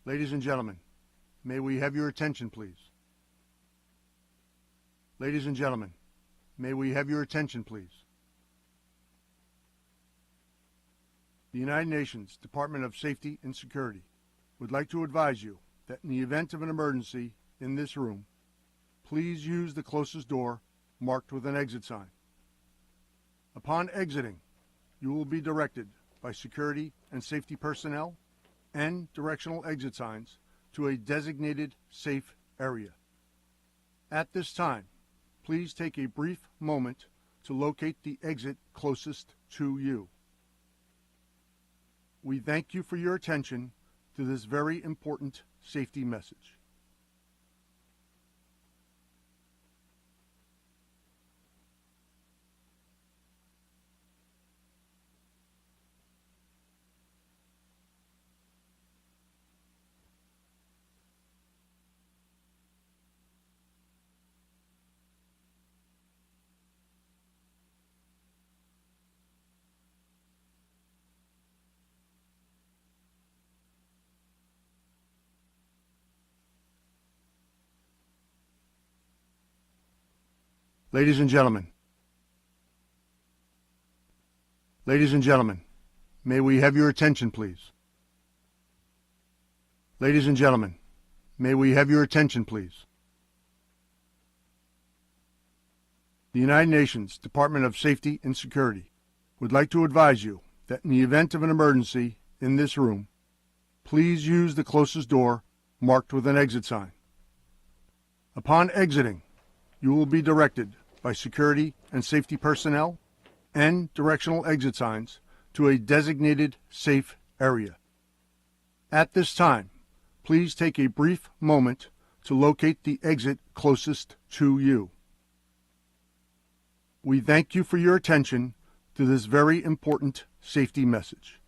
Ladies and gentlemen, may we have your attention, please? Ladies and gentlemen, may we have your attention, please? The United Nations Department of Safety and Security would like to advise you that in the event of an emergency in this room, please use the closest door marked with an exit sign. Upon exiting, you will be directed by security and safety personnel and directional exit signs to a designated safe area. At this time, please take a brief moment to locate the exit closest to you. We thank you for your attention to this very important safety message. Ladies and gentlemen, may we have your attention, please? Ladies and gentlemen, may we have your attention, please? The United Nations Department of Safety and Security would like to advise you that in the event of an emergency in this room, please use the closest door marked with an exit sign. Upon exiting, you will be directed by security and safety personnel and directional exit signs to a designated safe area. At this time, please take a brief moment to locate the exit closest to you. We thank you for your attention to this very important safety message.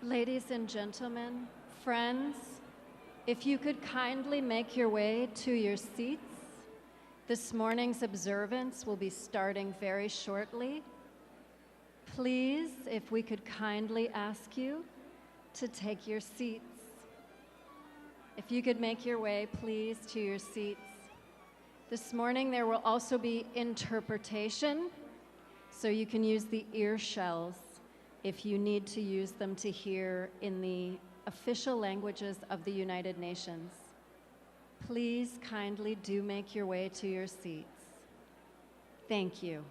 Ladies and gentlemen, friends, if you could kindly make your way to your seats. This morning's observance will be starting very shortly. Please, if we could kindly ask you to take your seats. If you could make your way, please, to your seats. This morning there will also be interpretation, so you can use the ear shells if you need to use them to hear in the official languages of the United Nations. Please kindly do make your way to your seats. Thank you.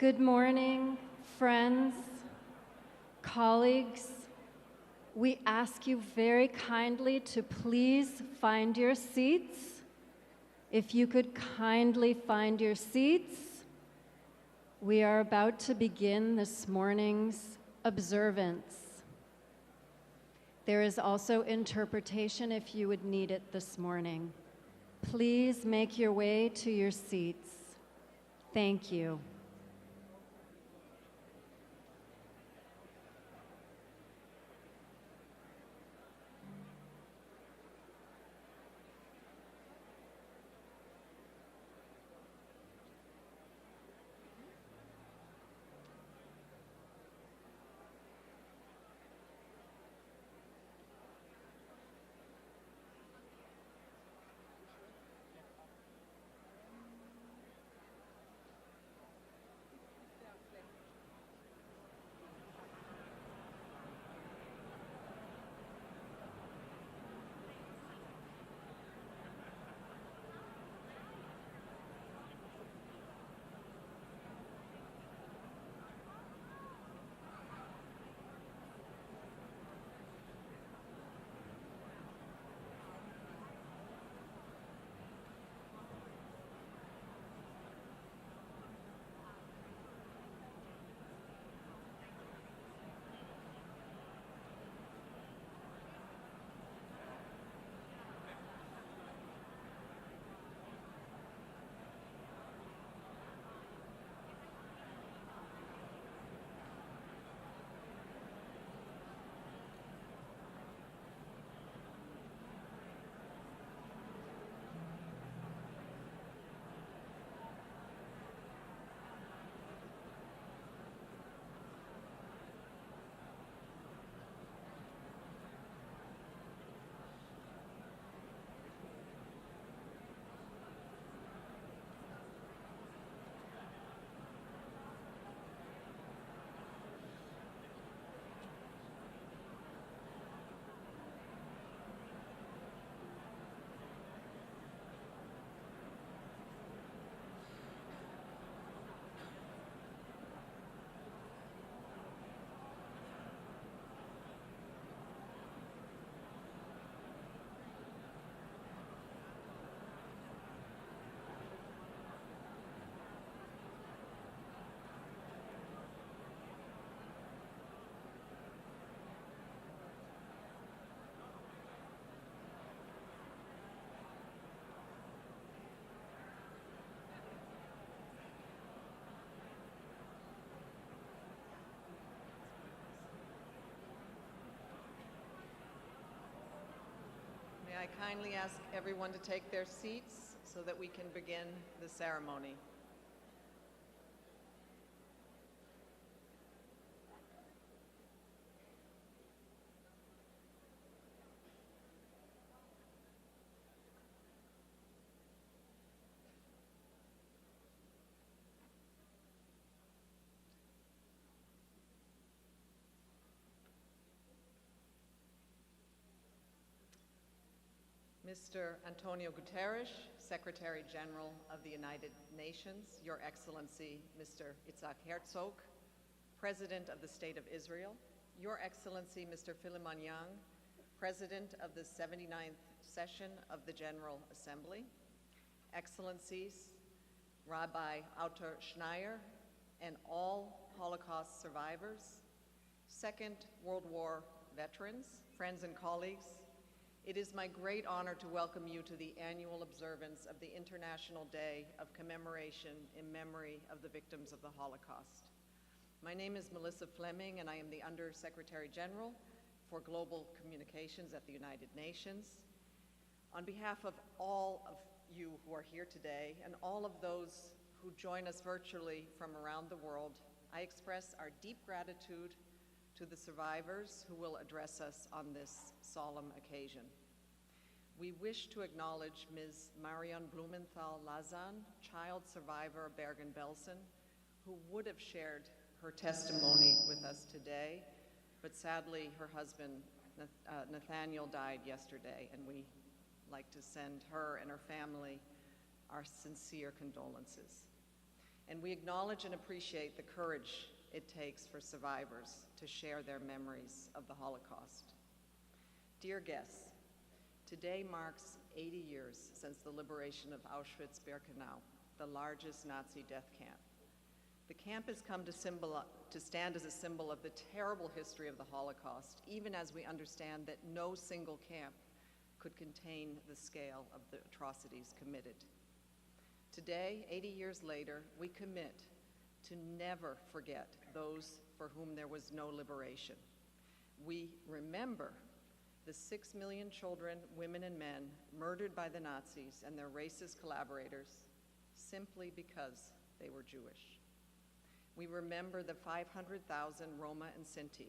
Good morning, friends, colleagues. We ask you very kindly to please find your seats. If you could kindly find your seats, we are about to begin this morning's observance. There is also interpretation if you would need it this morning. Please make your way to your seats. Thank you. I kindly ask everyone to take their seats so that we can begin the ceremony. Mr. Antonio Guterres, Secretary General of the United Nations, Your Excellency, Mr. Isaac Herzog, President of the State of Israel, Your Excellency, Mr. Philemon Young, President of the 79th Session of the General Assembly, Excellencies, Rabbi Autor Schneier, and all Holocaust survivors, Second World War veterans, friends and colleagues, it is my great honor to welcome you to the annual observance of the International Day of Commemoration in memory of the victims of the Holocaust. My name is Melissa Fleming, and I am the Under-Secretary General for Global Communications at the United Nations. On behalf of all of you who are here today and all of those who join us virtually from around the world, I express our deep gratitude to the survivors who will address us on this solemn occasion. We wish to acknowledge Ms. Marion Blumenthal-Lazan, child survivor of Bergen-Belsen, who would have shared her testimony with us today, but sadly her husband Nathaniel died yesterday, and we like to send her and her family our sincere condolences. And we acknowledge and appreciate the courage it takes for survivors to share their memories of the Holocaust. Dear guests, today marks 80 years since the liberation of Auschwitz-Birkenau, the largest Nazi death camp. The camp has come to stand as a symbol of the terrible history of the Holocaust, even as we understand that no single camp could contain the scale of the atrocities committed. Today, 80 years later, we commit to never forget those for whom there was no liberation. We remember the 6 million children, women, and men murdered by the Nazis and their racist collaborators simply because they were Jewish. We remember the 500,000 Roma and Sinti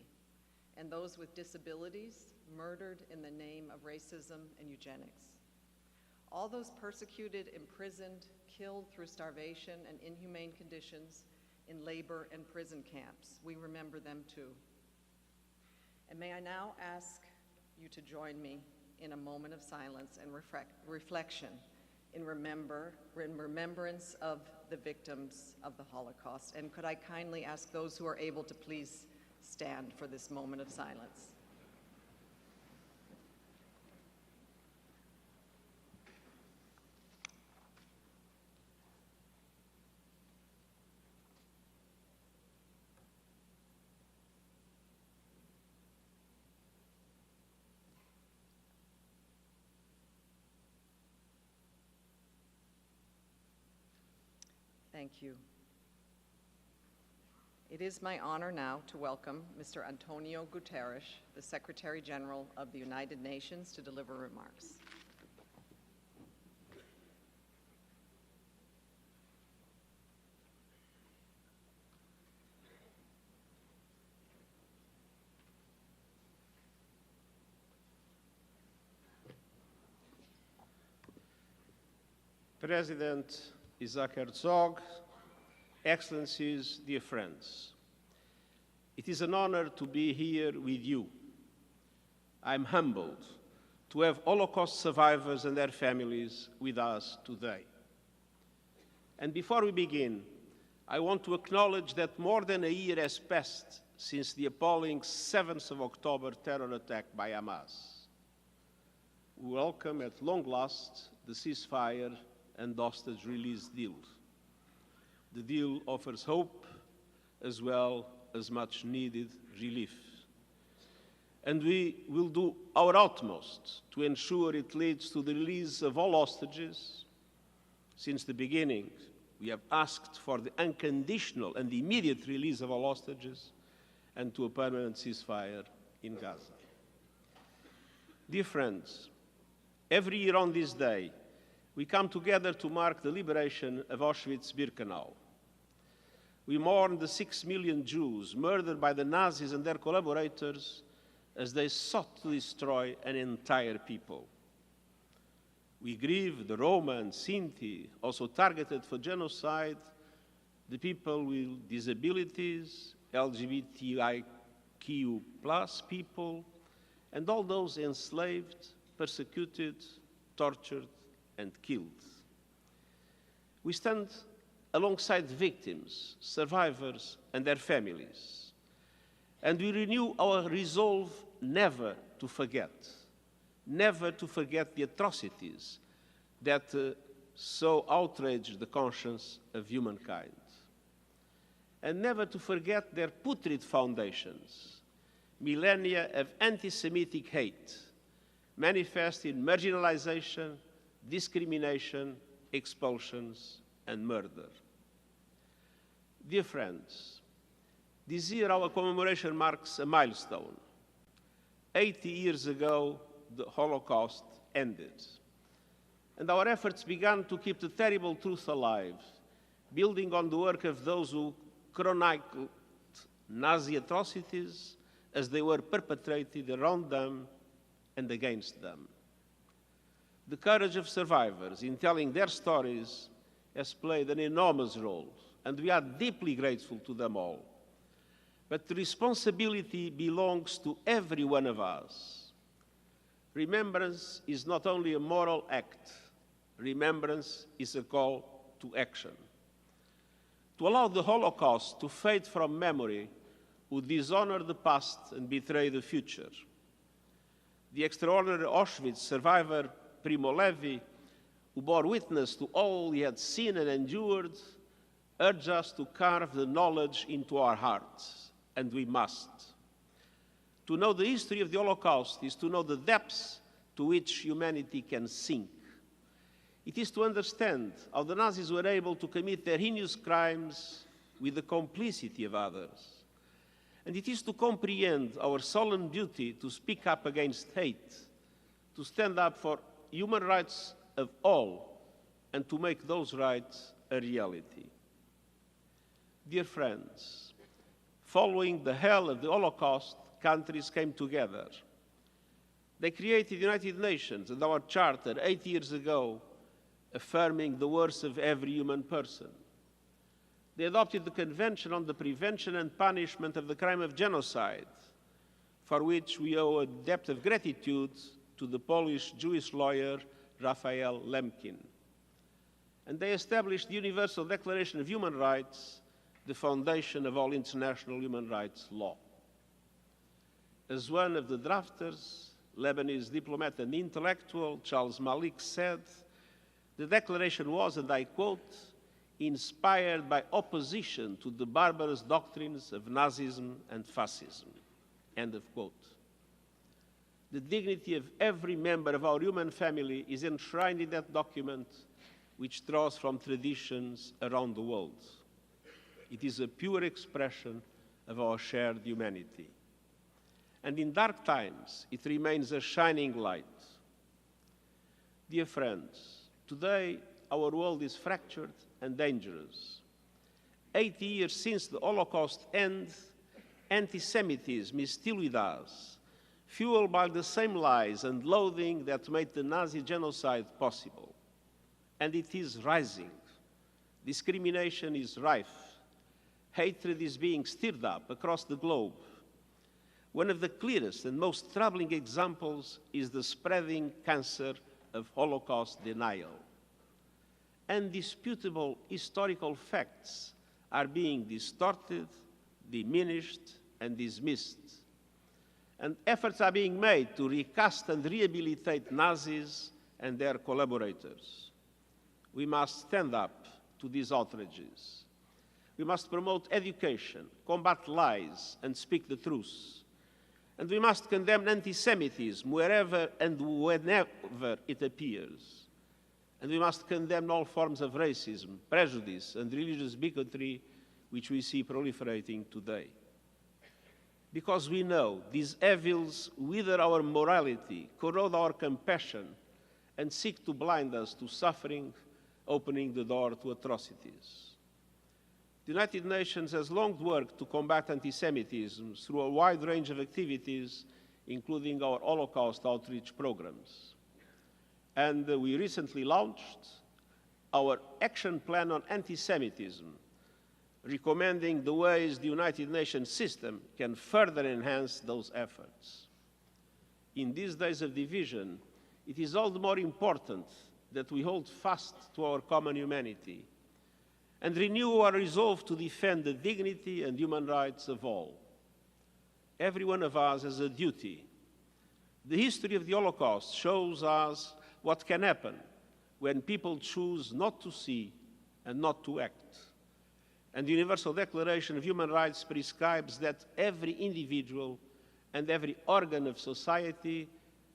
and those with disabilities murdered in the name of racism and eugenics. All those persecuted, imprisoned, killed through starvation and inhumane conditions in labor and prison camps. We remember them too. And may I now ask you to join me in a moment of silence and reflection in remembrance of the victims of the Holocaust. And could I kindly ask those who are able to please stand for this moment of silence. Thank you. It is my honor now to welcome Mr. Antonio Guterres, the Secretary General of the United Nations, to deliver remarks. President Isaac Herzog, Excellencies, dear friends, it is an honor to be here with you. I'm humbled to have Holocaust survivors and their families with us today. And before we begin, I want to acknowledge that more than a year has passed since the appalling 7th of October terror attack by Hamas. We welcome at long last the ceasefire and hostage release deal. The deal offers hope as well as much needed relief. And we will do our utmost to ensure it leads to the release of all hostages. Since the beginning, we have asked for the unconditional and immediate release of all hostages and to a permanent ceasefire in Gaza. Dear friends, every year on this day, we come together to mark the liberation of Auschwitz-Birkenau. We mourn the 6 million Jews murdered by the Nazis and their collaborators as they sought to destroy an entire people. We grieve the Roma and Sinti, also targeted for genocide, the people with disabilities, LGBTIQ+ people, and all those enslaved, persecuted, tortured, and killed. We stand alongside victims, survivors, and their families, and we renew our resolve never to forget the atrocities that so outraged the conscience of humankind, and never to forget their putrid foundations, millennia of anti-Semitic hate, manifest in marginalization, discrimination, expulsions, and murder. Dear friends, this year our commemoration marks a milestone. 80 years ago, the Holocaust ended, and our efforts began to keep the terrible truth alive, building on the work of those who chronicled Nazi atrocities as they were perpetrated around them and against them. The courage of survivors in telling their stories has played an enormous role, and we are deeply grateful to them all. But the responsibility belongs to every one of us. Remembrance is not only a moral act. Remembrance is a call to action. To allow the Holocaust to fade from memory would dishonor the past and betray the future. The extraordinary Auschwitz survivor Primo Levi, who bore witness to all he had seen and endured, urged us to carve the knowledge into our hearts, and we must. To know the history of the Holocaust is to know the depths to which humanity can sink. It is to understand how the Nazis were able to commit their heinous crimes with the complicity of others. And it is to comprehend our solemn duty to speak up against hate, to stand up for human rights of all, and to make those rights a reality. Dear friends, following the hell of the Holocaust, countries came together. They created the United Nations and our Charter 8 years ago, affirming the worth of every human person. They adopted the Convention on the Prevention and Punishment of the Crime of Genocide, for which we owe a debt of gratitude to the Polish Jewish lawyer Raphael Lemkin. And they established the Universal Declaration of Human Rights, the foundation of all international human rights law. As one of the drafters, Lebanese diplomat and intellectual Charles Malik said, the declaration was, and I quote, inspired by opposition to the barbarous doctrines of Nazism and fascism, end of quote. The dignity of every member of our human family is enshrined in that document, which draws from traditions around the world. It is a pure expression of our shared humanity. And in dark times, it remains a shining light. Dear friends, today our world is fractured and dangerous. 80 years since the Holocaust end, anti-Semitism is still with us, fueled by the same lies and loathing that made the Nazi genocide possible. And it is rising. Discrimination is rife. Hatred is being stirred up across the globe. One of the clearest and most troubling examples is the spreading cancer of Holocaust denial. Undisputable historical facts are being distorted, diminished, and dismissed. And efforts are being made to recast and rehabilitate Nazis and their collaborators. We must stand up to these outrages. We must promote education, combat lies, and speak the truth. And we must condemn anti-Semitism wherever and whenever it appears. And we must condemn all forms of racism, prejudice, and religious bigotry which we see proliferating today. Because we know these evils wither our morality, corrode our compassion, and seek to blind us to suffering, opening the door to atrocities. The United Nations has long worked to combat anti-Semitism through a wide range of activities, including our Holocaust outreach programs. And we recently launched our action plan on anti-Semitism, recommending the ways the United Nations system can further enhance those efforts. In these days of division, it is all the more important that we hold fast to our common humanity and renew our resolve to defend the dignity and human rights of all. Every one of us has a duty. The history of the Holocaust shows us what can happen when people choose not to see and not to act. And the Universal Declaration of Human Rights prescribes that every individual and every organ of society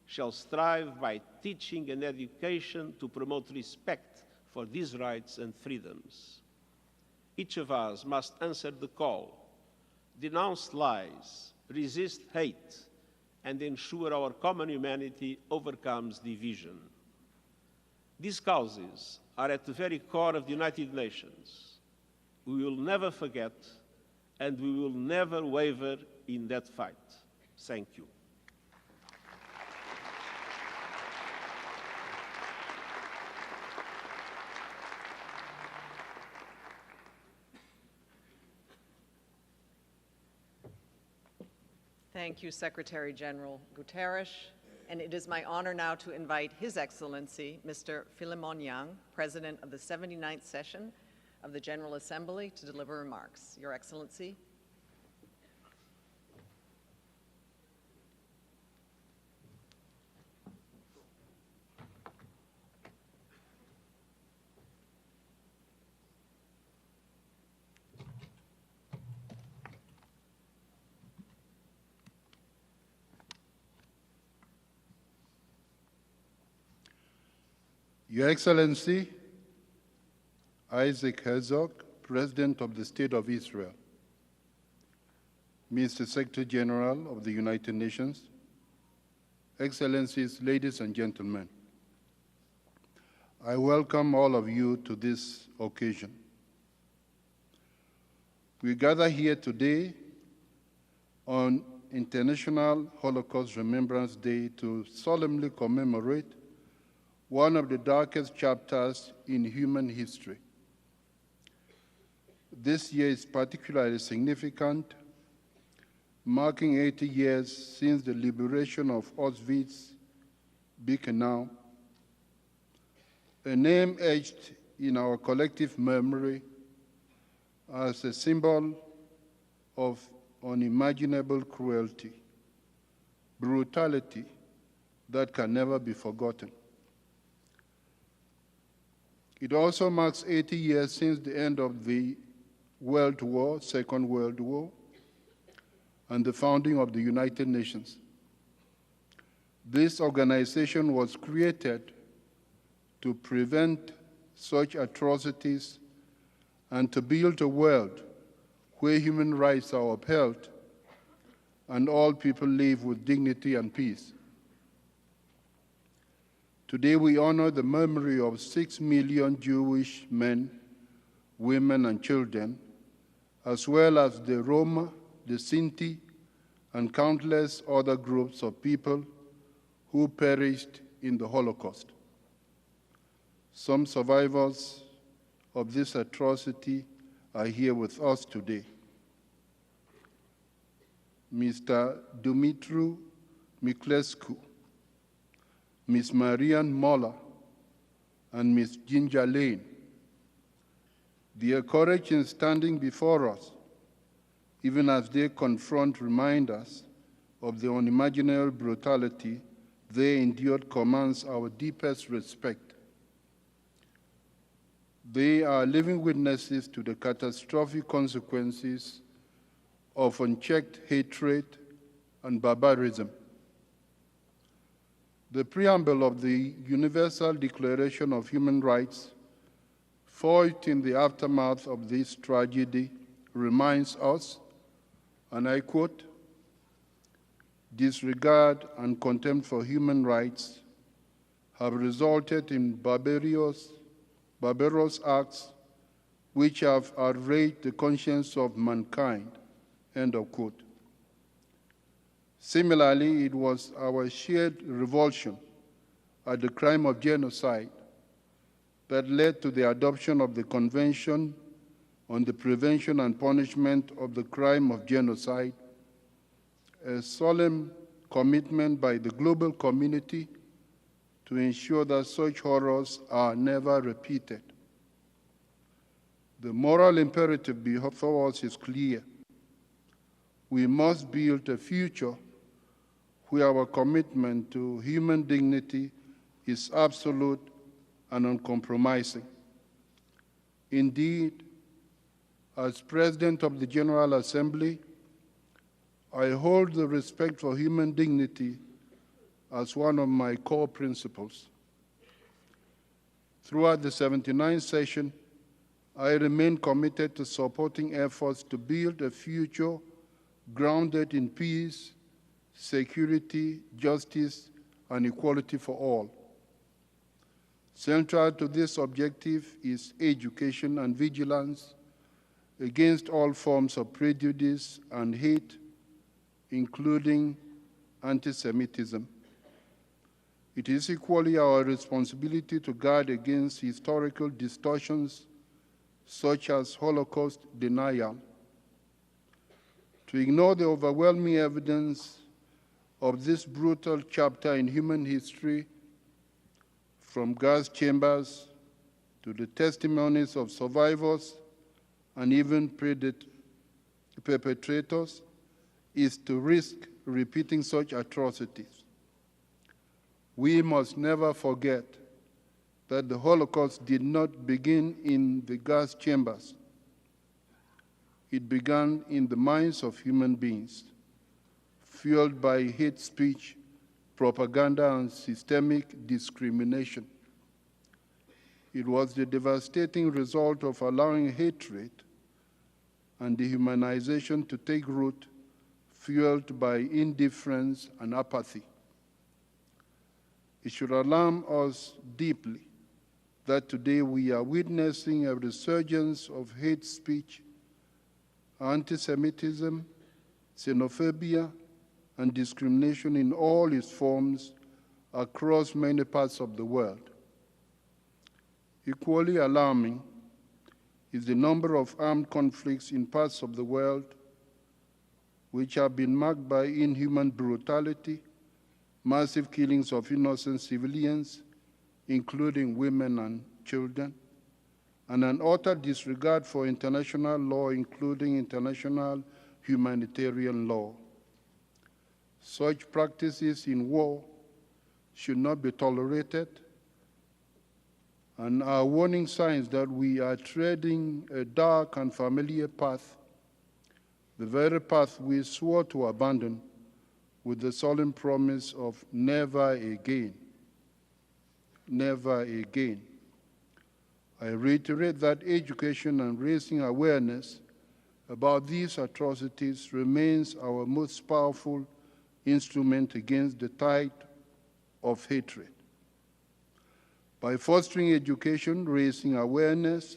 shall strive by teaching and education to promote respect for these rights and freedoms. Each of us must answer the call, denounce lies, resist hate, and ensure our common humanity overcomes division. These causes are at the very core of the United Nations. We will never forget, and we will never waver in that fight. Thank you. Thank you, Secretary General Guterres. And it is my honor now to invite His Excellency, Mr. Philemon Young, President of the 79th session of the General Assembly, to deliver remarks. Your Excellency. Your Excellency, Isaac Herzog, President of the State of Israel, Mr. Secretary General of the United Nations, Excellencies, ladies and gentlemen, I welcome all of you to this occasion. We gather here today on International Holocaust Remembrance Day to solemnly commemorate one of the darkest chapters in human history. This year is particularly significant, marking 80 years since the liberation of Auschwitz-Birkenau, a name etched in our collective memory as a symbol of unimaginable cruelty, brutality that can never be forgotten. It also marks 80 years since the end of the World War, Second World War, and the founding of the United Nations. This organization was created to prevent such atrocities and to build a world where human rights are upheld and all people live with dignity and peace. Today we honor the memory of 6 million Jewish men, women, and children, as well as the Roma, the Sinti, and countless other groups of people who perished in the Holocaust. Some survivors of this atrocity are here with us today. Mr. Dumitru Miklescu, Ms. Marianne Moller, and Ms. Ginger Lane. Their courage in standing before us, even as they confront reminders of the unimaginable brutality they endured, commands our deepest respect. They are living witnesses to the catastrophic consequences of unchecked hatred and barbarism. The preamble of the Universal Declaration of Human Rights, forged in the aftermath of this tragedy, reminds us, and I quote, "Disregard and contempt for human rights have resulted in barbarous acts which have outraged the conscience of mankind," end of quote. Similarly, it was our shared revulsion at the crime of genocide that led to the adoption of the Convention on the Prevention and Punishment of the Crime of Genocide, a solemn commitment by the global community to ensure that such horrors are never repeated. The moral imperative before us is clear. We must build a future where our commitment to human dignity is absolute and uncompromising. Indeed, as President of the General Assembly, I hold the respect for human dignity as one of my core principles. Throughout the 79th session, I remain committed to supporting efforts to build a future grounded in peace, security, justice, and equality for all. Central to this objective is education and vigilance against all forms of prejudice and hate, including anti-Semitism. It is equally our responsibility to guard against historical distortions such as Holocaust denial, to ignore the overwhelming evidence of this brutal chapter in human history, from gas chambers to the testimonies of survivors and even perpetrators, is to risk repeating such atrocities. We must never forget that the Holocaust did not begin in the gas chambers. It began in the minds of human beings, fueled by hate speech, propaganda, and systemic discrimination. It was the devastating result of allowing hatred and dehumanization to take root, fueled by indifference and apathy. It should alarm us deeply that today we are witnessing a resurgence of hate speech, anti-Semitism, xenophobia, and discrimination in all its forms across many parts of the world. Equally alarming is the number of armed conflicts in parts of the world which have been marked by inhuman brutality, massive killings of innocent civilians, including women and children, and an utter disregard for international law, including international humanitarian law. Such practices in war should not be tolerated and are warning signs that we are treading a dark and familiar path, the very path we swore to abandon with the solemn promise of never again. Never again. I reiterate that education and raising awareness about these atrocities remains our most powerful instrument against the tide of hatred. By fostering education, raising awareness,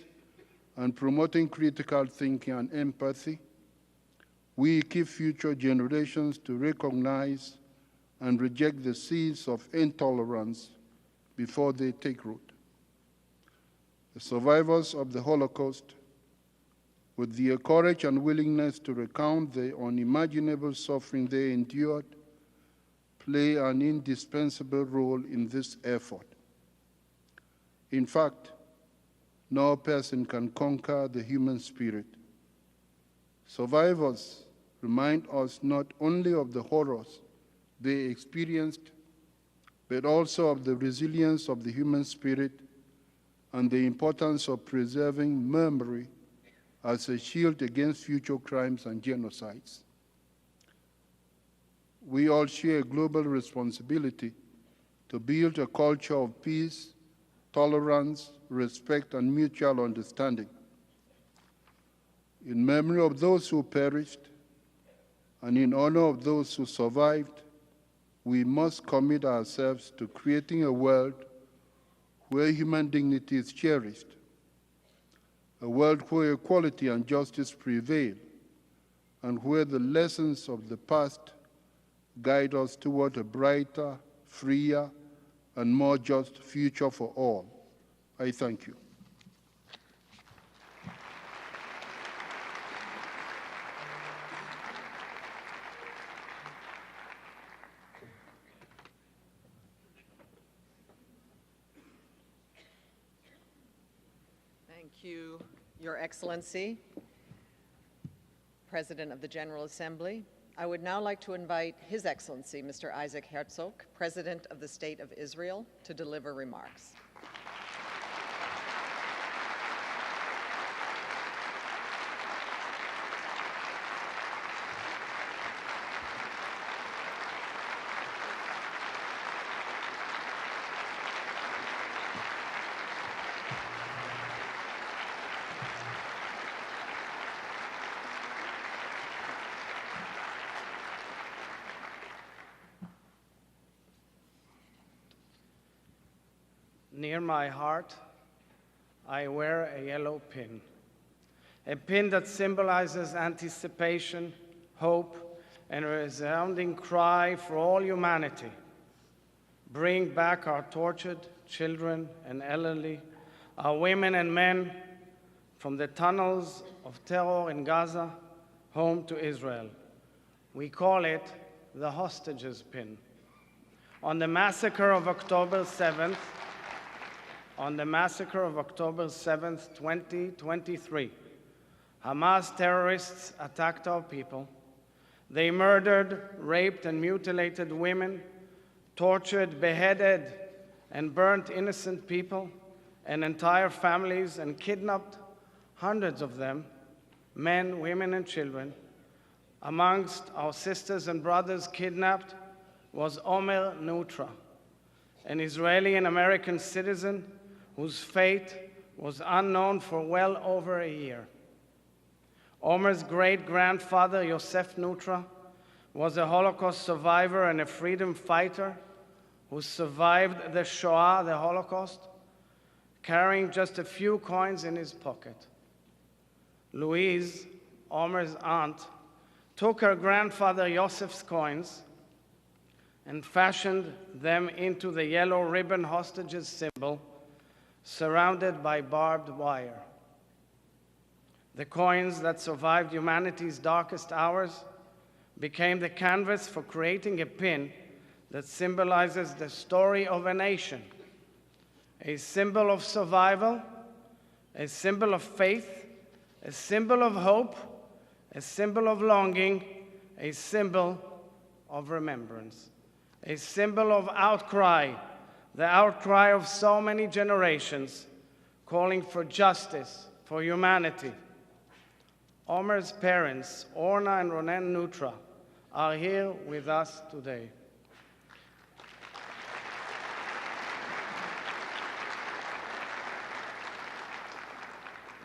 and promoting critical thinking and empathy, we equip future generations to recognize and reject the seeds of intolerance before they take root. The survivors of the Holocaust, with their courage and willingness to recount the unimaginable suffering they endured, play an indispensable role in this effort. In fact, no person can conquer the human spirit. Survivors remind us not only of the horrors they experienced, but also of the resilience of the human spirit and the importance of preserving memory as a shield against future crimes and genocides. We all share a global responsibility to build a culture of peace, tolerance, respect, and mutual understanding. In memory of those who perished and in honor of those who survived, we must commit ourselves to creating a world where human dignity is cherished, a world where equality and justice prevail, and where the lessons of the past guide us toward a brighter, freer, and more just future for all. I thank you. Thank you, Your Excellency, President of the General Assembly. I would now like to invite His Excellency, Mr. Isaac Herzog, President of the State of Israel, to deliver remarks. Near my heart, I wear a yellow pin, a pin that symbolizes anticipation, hope, and a resounding cry for all humanity. Bring back our tortured children and elderly, our women and men, from the tunnels of terror in Gaza home to Israel. We call it the hostages pin. On the massacre of October 7th, 2023, Hamas terrorists attacked our people. They murdered, raped, and mutilated women, tortured, beheaded, and burnt innocent people and entire families, and kidnapped hundreds of them, men, women, and children. Amongst our sisters and brothers kidnapped was Omer Nutra, an Israeli and American citizen whose fate was unknown for well over a year. Omer's great-grandfather, Yosef Nutra, was a Holocaust survivor and a freedom fighter who survived the Shoah, the Holocaust, carrying just a few coins in his pocket. Louise, Omer's aunt, took her grandfather Yosef's coins and fashioned them into the yellow ribbon hostages symbol, surrounded by barbed wire. The coins that survived humanity's darkest hours became the canvas for creating a pin that symbolizes the story of a nation, a symbol of survival, a symbol of faith, a symbol of hope, a symbol of longing, a symbol of remembrance, a symbol of outcry, the outcry of so many generations calling for justice, for humanity. Omer's parents, Orna and Ronen Nutra, are here with us today.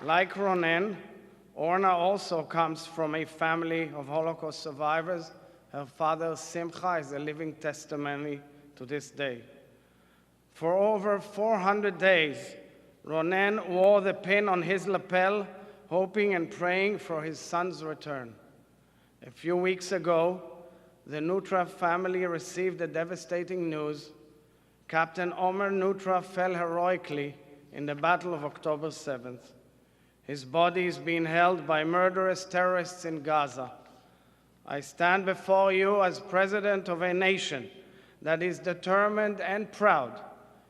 Like Ronen, Orna also comes from a family of Holocaust survivors. Her father, Simcha, is a living testimony to this day. For over 400 days, Ronen wore the pin on his lapel, hoping and praying for his son's return. A few weeks ago, the Nutra family received the devastating news. Captain Omer Nutra fell heroically in the Battle of October 7th. His body is being held by murderous terrorists in Gaza. I stand before you as president of a nation that is determined and proud,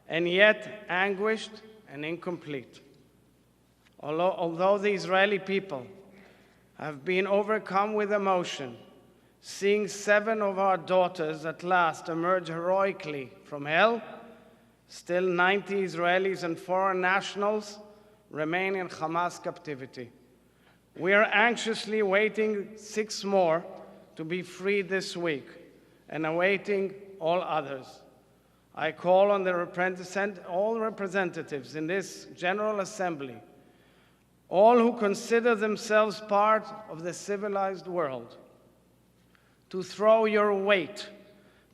and yet anguished and incomplete. Although the Israeli people have been overcome with emotion, seeing 7 of our daughters at last emerge heroically from hell, still 90 Israelis and foreign nationals remain in Hamas captivity. We are anxiously waiting 6 more to be freed this week and awaiting all others. I call on all representatives in this General Assembly, all who consider themselves part of the civilized world, to throw your weight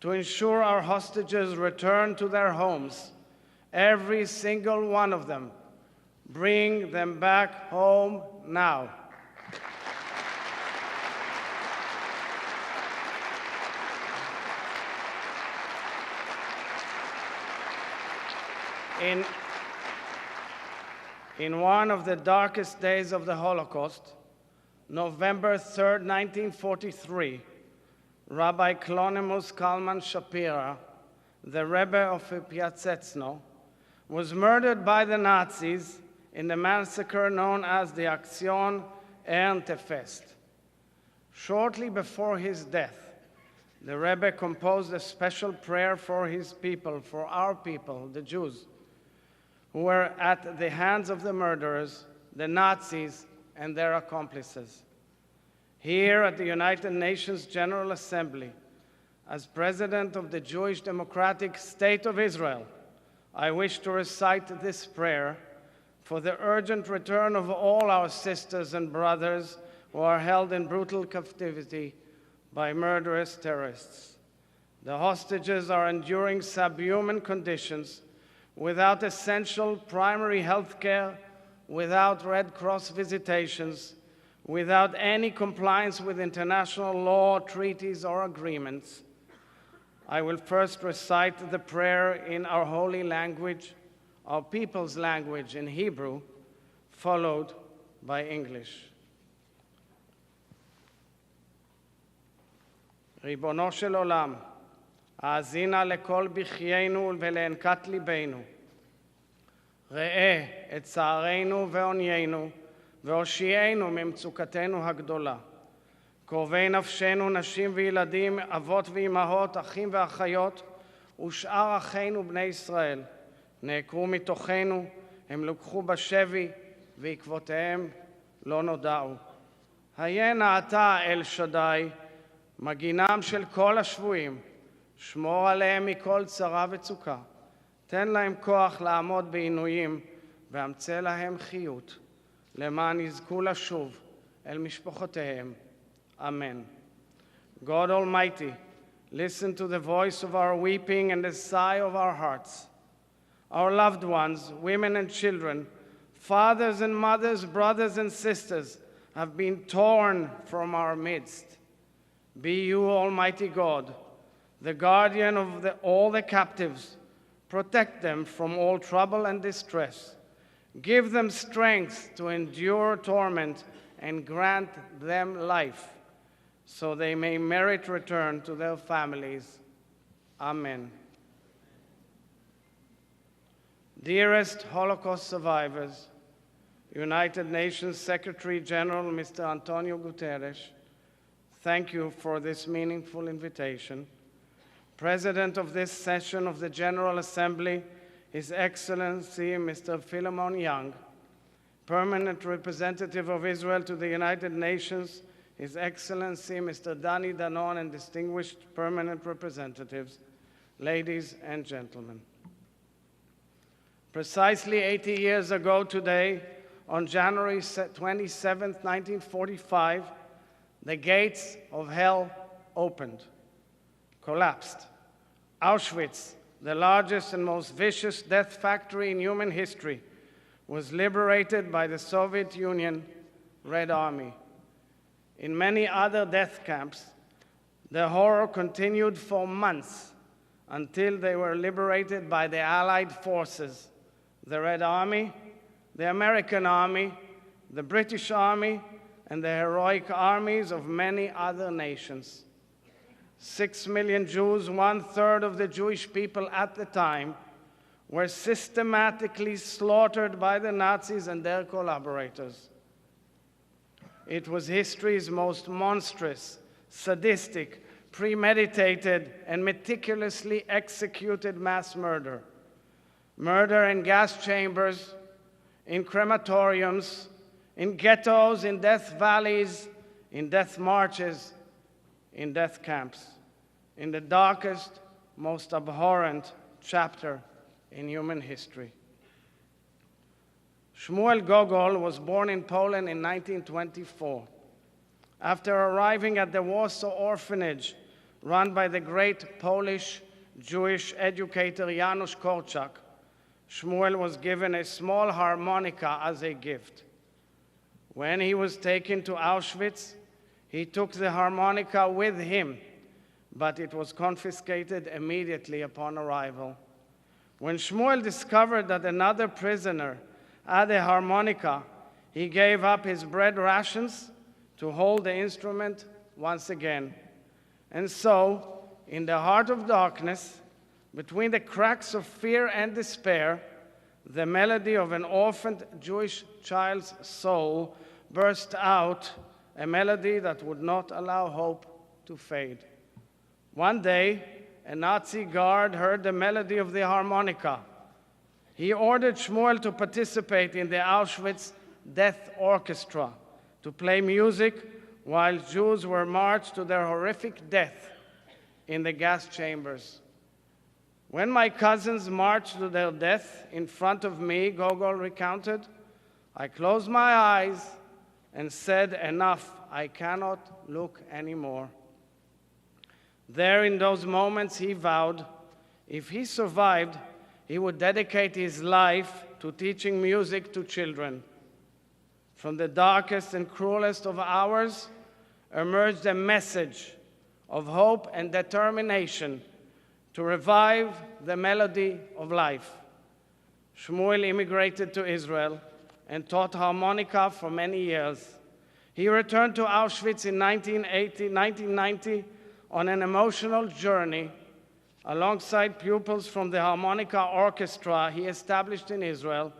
to ensure our hostages return to their homes, every single one of them. Bring them back home now. In one of the darkest days of the Holocaust, November 3rd, 1943, Rabbi Clonimus Kalman Shapira, the Rebbe of Piasetzno, was murdered by the Nazis in the massacre known as the Aktion Ernteffest. Shortly before his death, the Rebbe composed a special prayer for his people, for our people, the Jews, who were at the hands of the murderers, the Nazis, and their accomplices. Here at the United Nations General Assembly, as President of the Jewish Democratic State of Israel, I wish to recite this prayer for the urgent return of all our sisters and brothers who are held in brutal captivity by murderous terrorists. The hostages are enduring subhuman conditions without essential primary health care, without Red Cross visitations, without any compliance with international law, treaties, or agreements. I will first recite the prayer in our holy language, our people's language in Hebrew, followed by English. ריבונו של עולם, האזינה לכל בחיינו ולענקת ליבנו. ראה את צערנו ועוניינו, והושיענו ממצוקתנו הגדולה. קרובי נפשנו, נשים וילדים, אבות ואימהות, אחים ואחיות, ושאר אחינו בני ישראל, נעקרו מתוכנו, הם לוקחו בשבי, ועקבותיהם לא נודעו. היינה אתה, אל שדי, מגינם של כל השבויים, שמור עליהם מכל צרה וצוקה. תן להם כוח לעמוד בעינויים, ואמצא להם חיות, למען יזכו לשוב אל משפחותיהם. Amen. God Almighty, listen to the voice of our weeping and the sigh of our hearts. Our loved ones, women and children, fathers and mothers, brothers and sisters, have been torn from our midst. Be you, Almighty God, the guardian of all the captives. Protect them from all trouble and distress. Give them strength to endure torment and grant them life, so they may merit return to their families. Amen. Dearest Holocaust survivors, United Nations Secretary General Mr. Antonio Guterres, thank you for this meaningful invitation. President of this session of the General Assembly, His Excellency Mr. Philemon Young, Permanent Representative of Israel to the United Nations, His Excellency Mr. Danny Danon, and distinguished permanent representatives, ladies and gentlemen. Precisely 80 years ago today, on January 27, 1945, the gates of hell opened, collapsed. Auschwitz, the largest and most vicious death factory in human history, was liberated by the Soviet Union Red Army. In many other death camps, the horror continued for months until they were liberated by the Allied forces, the Red Army, the American Army, the British Army, and the heroic armies of many other nations. 6 million Jews, 1/3 of the Jewish people at the time, were systematically slaughtered by the Nazis and their collaborators. It was history's most monstrous, sadistic, premeditated, and meticulously executed mass murder. Murder in gas chambers, in crematoriums, in ghettos, in death valleys, in death marches, in death camps, in the darkest, most abhorrent chapter in human history. Shmuel Gogol was born in Poland in 1924. After arriving at the Warsaw orphanage run by the great Polish Jewish educator Janusz Korczak, Shmuel was given a small harmonica as a gift. When he was taken to Auschwitz, he took the harmonica with him, but it was confiscated immediately upon arrival. When Shmuel discovered that another prisoner had a harmonica, he gave up his bread rations to hold the instrument once again. And so, in the heart of darkness, between the cracks of fear and despair, the melody of an orphaned Jewish child's soul burst out, a melody that would not allow hope to fade. One day, a Nazi guard heard the melody of the harmonica. He ordered Shmuel to participate in the Auschwitz Death Orchestra, to play music while Jews were marched to their horrific death in the gas chambers. When my cousins marched to their death in front of me, Gogol recounted, I closed my eyes and said, enough, I cannot look anymore. There in those moments he vowed, if he survived, he would dedicate his life to teaching music to children. From the darkest and cruelest of hours emerged a message of hope and determination to revive the melody of life. Shmuel immigrated to Israel and taught harmonica for many years. He returned to Auschwitz in 1990 on an emotional journey alongside pupils from the harmonica orchestra he established in Israel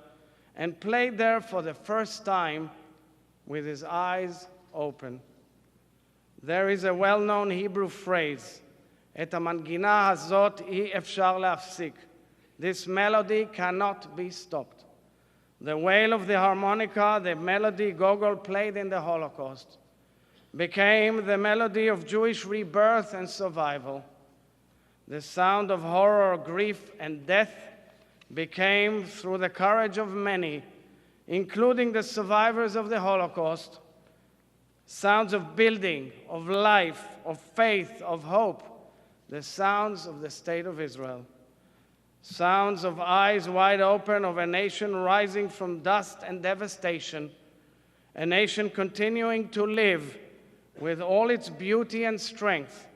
and played there for the first time with his eyes open. There is a well-known Hebrew phrase, את המנגינה הזאת אי אפשר להפסיק. This melody cannot be stopped. The wail of the harmonica, the melody Gogol played in the Holocaust, became the melody of Jewish rebirth and survival. The sound of horror, grief, and death became, through the courage of many, including the survivors of the Holocaust, sounds of building, of life, of faith, of hope, the sounds of the State of Israel. Sounds of eyes wide open of a nation rising from dust and devastation, a nation continuing to live with all its beauty and strength,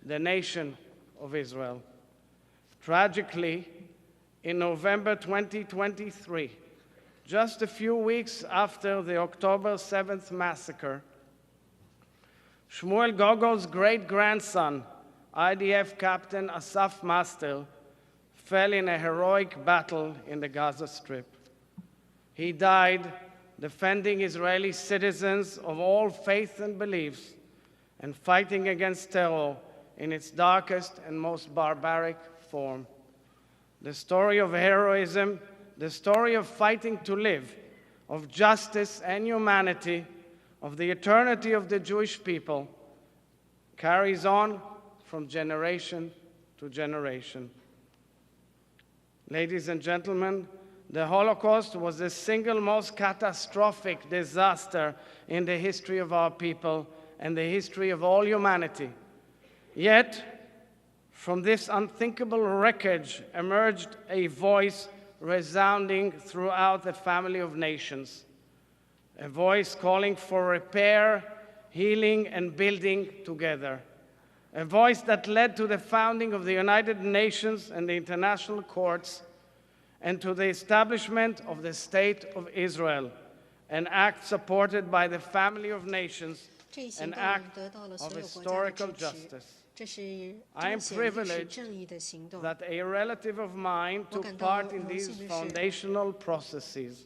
the nation of Israel. Tragically, in November 2023, just a few weeks after the October 7th massacre, Shmuel Gogol's great-grandson, IDF Captain Asaf Mastel, fell in a heroic battle in the Gaza Strip. He died defending Israeli citizens of all faiths and beliefs and fighting against terror in its darkest and most barbaric form. The story of heroism, the story of fighting to live, of justice and humanity, of the eternity of the Jewish people, carries on from generation to generation. Ladies and gentlemen, the Holocaust was the single most catastrophic disaster in the history of our people and the history of all humanity. Yet, from this unthinkable wreckage emerged a voice resounding throughout the family of nations, a voice calling for repair, healing, and building together, a voice that led to the founding of the United Nations and the international courts and to the establishment of the State of Israel, an act supported by the family of nations, an act of historical justice. I am privileged that a relative of mine took part in these foundational processes.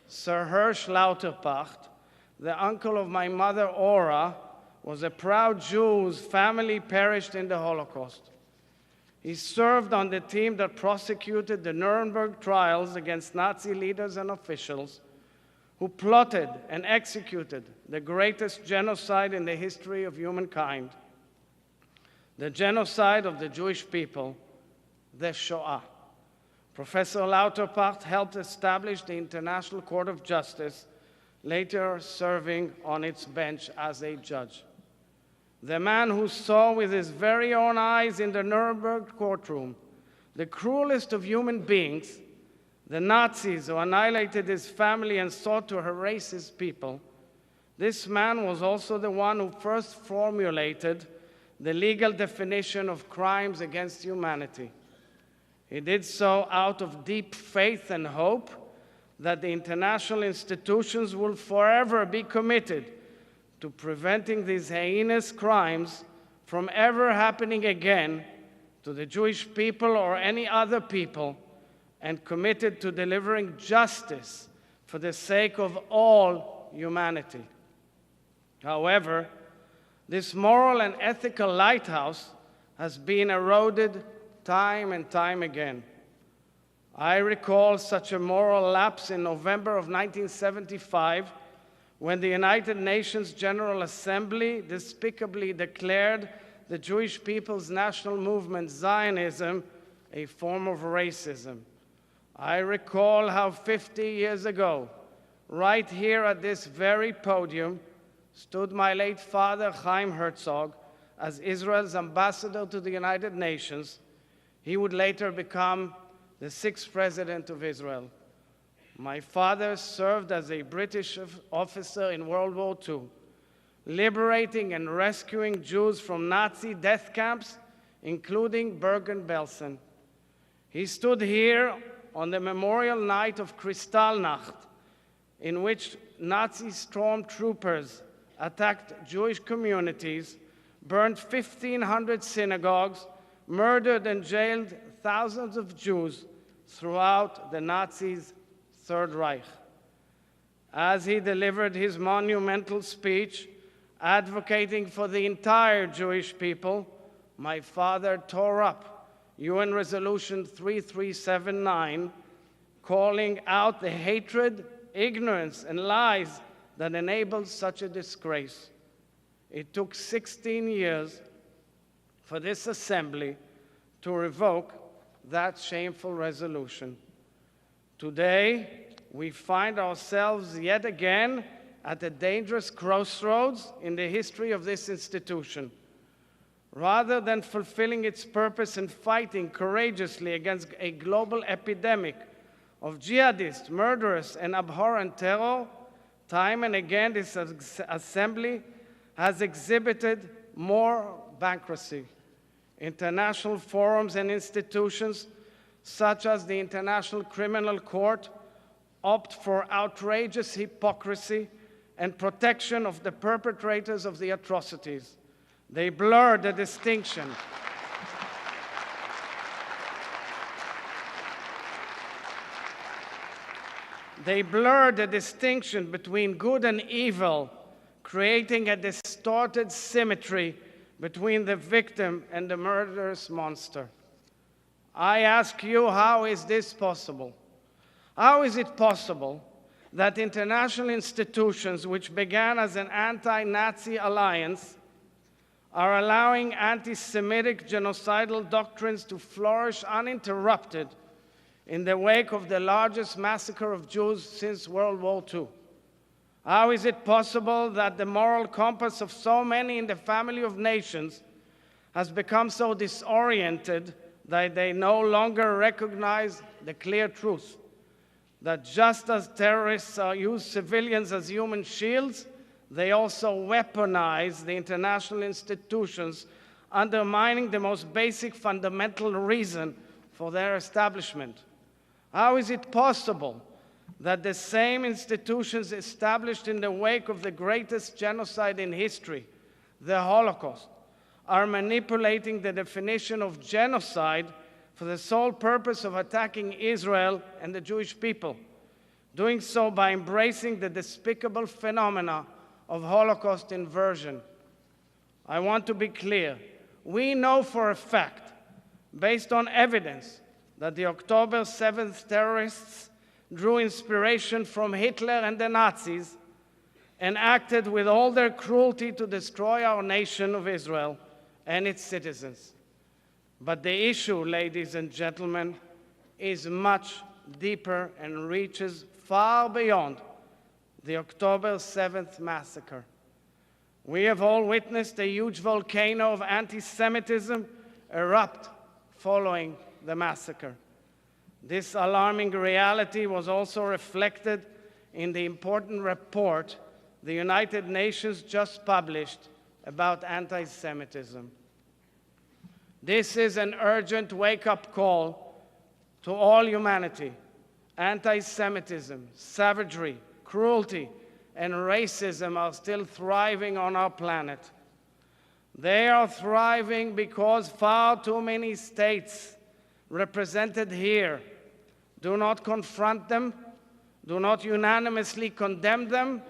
Sir Hirsch Lauterpacht, the uncle of my mother Ora, was a proud Jew whose family perished in the Holocaust. He served on the team that prosecuted the Nuremberg trials against Nazi leaders and officials who plotted and executed the greatest genocide in the history of humankind, the genocide of the Jewish people, the Shoah. Professor Lauterpacht helped establish the International Court of Justice, later serving on its bench as a judge. The man who saw with his very own eyes in the Nuremberg courtroom the cruelest of human beings, the Nazis who annihilated his family and sought to erase his people, this man was also the one who first formulated the legal definition of crimes against humanity. He did so out of deep faith and hope that the international institutions will forever be committed to preventing these heinous crimes from ever happening again to the Jewish people or any other people, and committed to delivering justice for the sake of all humanity. However, this moral and ethical lighthouse has been eroded time and time again. I recall such a moral lapse in November of 1975 when the United Nations General Assembly despicably declared the Jewish people's national movement, Zionism, a form of racism. I recall how 50 years ago, right here at this very podium, stood my late father, Chaim Herzog, as Israel's ambassador to the United Nations. He would later become the 6th president of Israel. My father served as a British officer in World War II, liberating and rescuing Jews from Nazi death camps, including Bergen-Belsen. He stood here on the memorial night of Kristallnacht, in which Nazi stormtroopers attacked Jewish communities, burned 1,500 synagogues, murdered and jailed thousands of Jews throughout the Nazis' Third Reich. As he delivered his monumental speech advocating for the entire Jewish people, my father tore up UN Resolution 3379, calling out the hatred, ignorance, and lies that enabled such a disgrace. It took 16 years for this assembly to revoke that shameful resolution. Today, we find ourselves yet again at a dangerous crossroads in the history of this institution. Rather than fulfilling its purpose and fighting courageously against a global epidemic of jihadist, murderous, and abhorrent terror, time and again this assembly has exhibited more bankruptcy. International forums and institutions such as the International Criminal Court opt for outrageous hypocrisy and protection of the perpetrators of the atrocities. They blur the distinction. They blur the distinction between good and evil, creating a distorted symmetry between the victim and the murderous monster. I ask you, how is this possible? How is it possible that international institutions, which began as an anti-Nazi alliance, are allowing anti-Semitic genocidal doctrines to flourish uninterrupted in the wake of the largest massacre of Jews since World War II? How is it possible that the moral compass of so many in the family of nations has become so disoriented that they no longer recognize the clear truth that just as terrorists use civilians as human shields, they also weaponize the international institutions, undermining the most basic fundamental reason for their establishment? How is it possible that the same institutions established in the wake of the greatest genocide in history, the Holocaust, are manipulating the definition of genocide for the sole purpose of attacking Israel and the Jewish people, doing so by embracing the despicable phenomena of Holocaust inversion? I want to be clear. We know for a fact, based on evidence, that the October 7th terrorists drew inspiration from Hitler and the Nazis and acted with all their cruelty to destroy our nation of Israel and its citizens. But the issue, ladies and gentlemen, is much deeper and reaches far beyond the October 7th massacre. We have all witnessed a huge volcano of anti-Semitism erupt following the massacre. This alarming reality was also reflected in the important report the United Nations just published about anti-Semitism. This is an urgent wake-up call to all humanity. Anti-Semitism, savagery, cruelty, and racism are still thriving on our planet. They are thriving because far too many states represented here Do not confront them. Do not unanimously condemn them.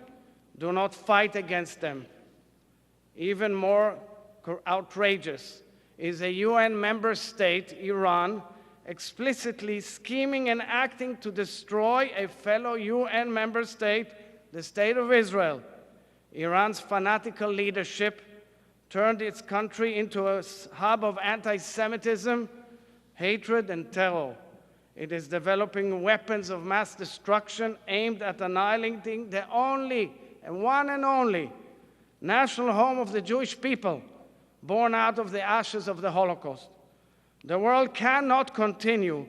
Do not fight against them. Even more outrageous is a UN member state, Iran, explicitly scheming and acting to destroy a fellow UN member state, the State of Israel. Iran's fanatical leadership turned its country into a hub of anti-Semitism, hatred, and terror. It is developing weapons of mass destruction aimed at annihilating the only and one and only national home of the Jewish people, born out of the ashes of the Holocaust. The world cannot continue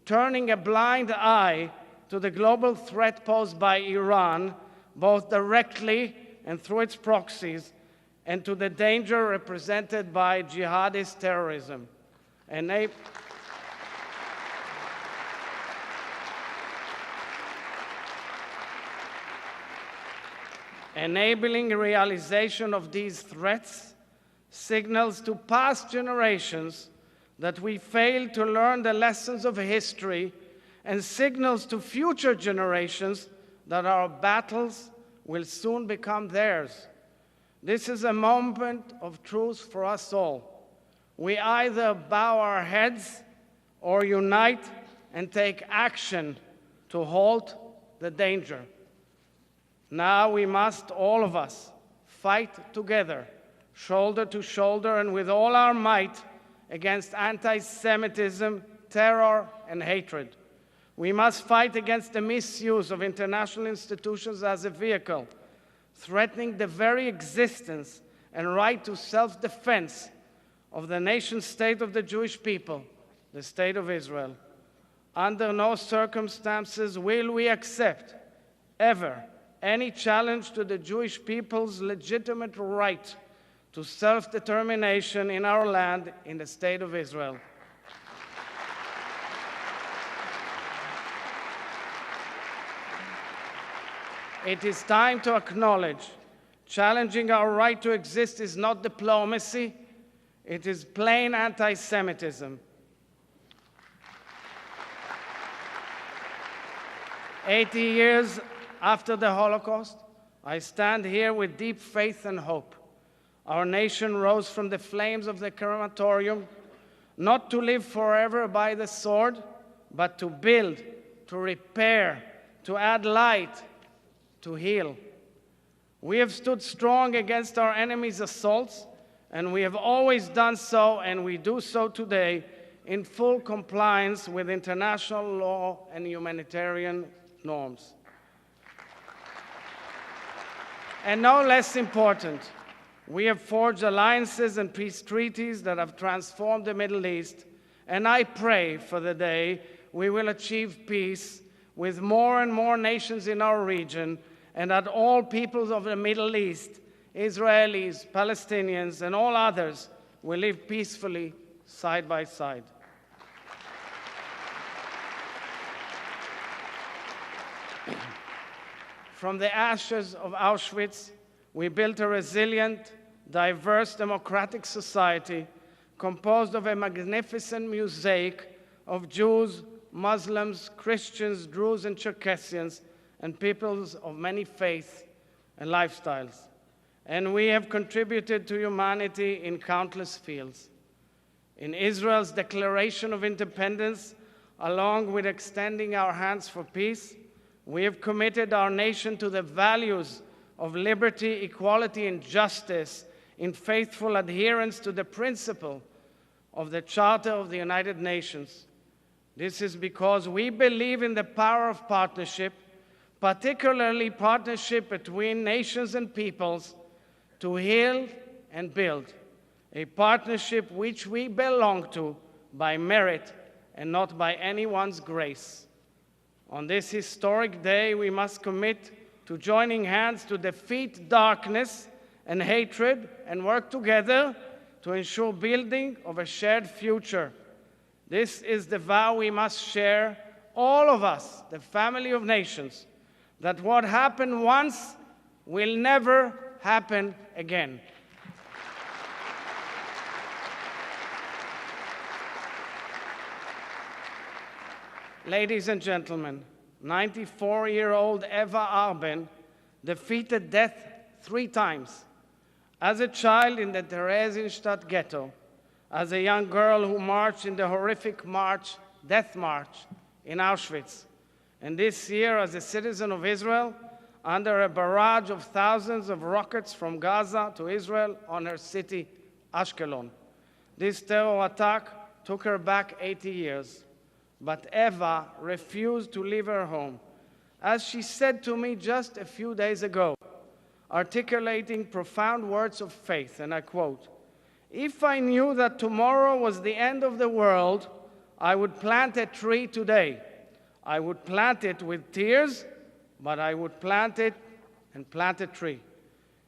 turning a blind eye to the global threat posed by Iran, both directly and through its proxies, and to the danger represented by jihadist terrorism. Enabling realization of these threats signals to past generations that we failed to learn the lessons of history, and signals to future generations that our battles will soon become theirs. This is a moment of truth for us all. We either bow our heads or unite and take action to halt the danger. Now we must, all of us, fight together, shoulder to shoulder and with all our might, against anti-Semitism, terror, and hatred. We must fight against the misuse of international institutions as a vehicle, threatening the very existence and right to self-defense of the nation-state of the Jewish people, the State of Israel. Under no circumstances will we accept, ever, any challenge to the Jewish people's legitimate right to self-determination in our land, in the State of Israel. It is time to acknowledge challenging our right to exist is not diplomacy, it is plain anti-Semitism. 80 years after the Holocaust, I stand here with deep faith and hope. Our nation rose from the flames of the crematorium, not to live forever by the sword, but to build, to repair, to add light, to heal. We have stood strong against our enemies' assaults, and we have always done so, and we do so today, in full compliance with international law and humanitarian norms. And no less important, we have forged alliances and peace treaties that have transformed the Middle East, and I pray for the day we will achieve peace with more and more nations in our region, and that all peoples of the Middle East, Israelis, Palestinians, and all others will live peacefully side by side. From the ashes of Auschwitz, we built a resilient, diverse, democratic society composed of a magnificent mosaic of Jews, Muslims, Christians, Druze, and Circassians, and peoples of many faiths and lifestyles. And we have contributed to humanity in countless fields. In Israel's Declaration of Independence, along with extending our hands for peace, we have committed our nation to the values of liberty, equality, and justice in faithful adherence to the principle of the Charter of the United Nations. This is because we believe in the power of partnership, particularly partnership between nations and peoples, to heal and build, a partnership which we belong to by merit and not by anyone's grace. On this historic day, we must commit to joining hands to defeat darkness and hatred and work together to ensure building of a shared future. This is the vow we must share, all of us, the family of nations, that what happened once will never happen again. Ladies and gentlemen, 94-year-old Eva Arben defeated death 3 times. As a child in the Theresienstadt ghetto, as a young girl who marched in the horrific death march in Auschwitz, and this year as a citizen of Israel, under a barrage of thousands of rockets from Gaza to Israel on her city, Ashkelon. This terror attack took her back 80 years, but Eva refused to leave her home. As she said to me just a few days ago, articulating profound words of faith, and I quote, "If I knew that tomorrow was the end of the world, I would plant a tree today. I would plant it with tears, but I would plant it and plant a tree."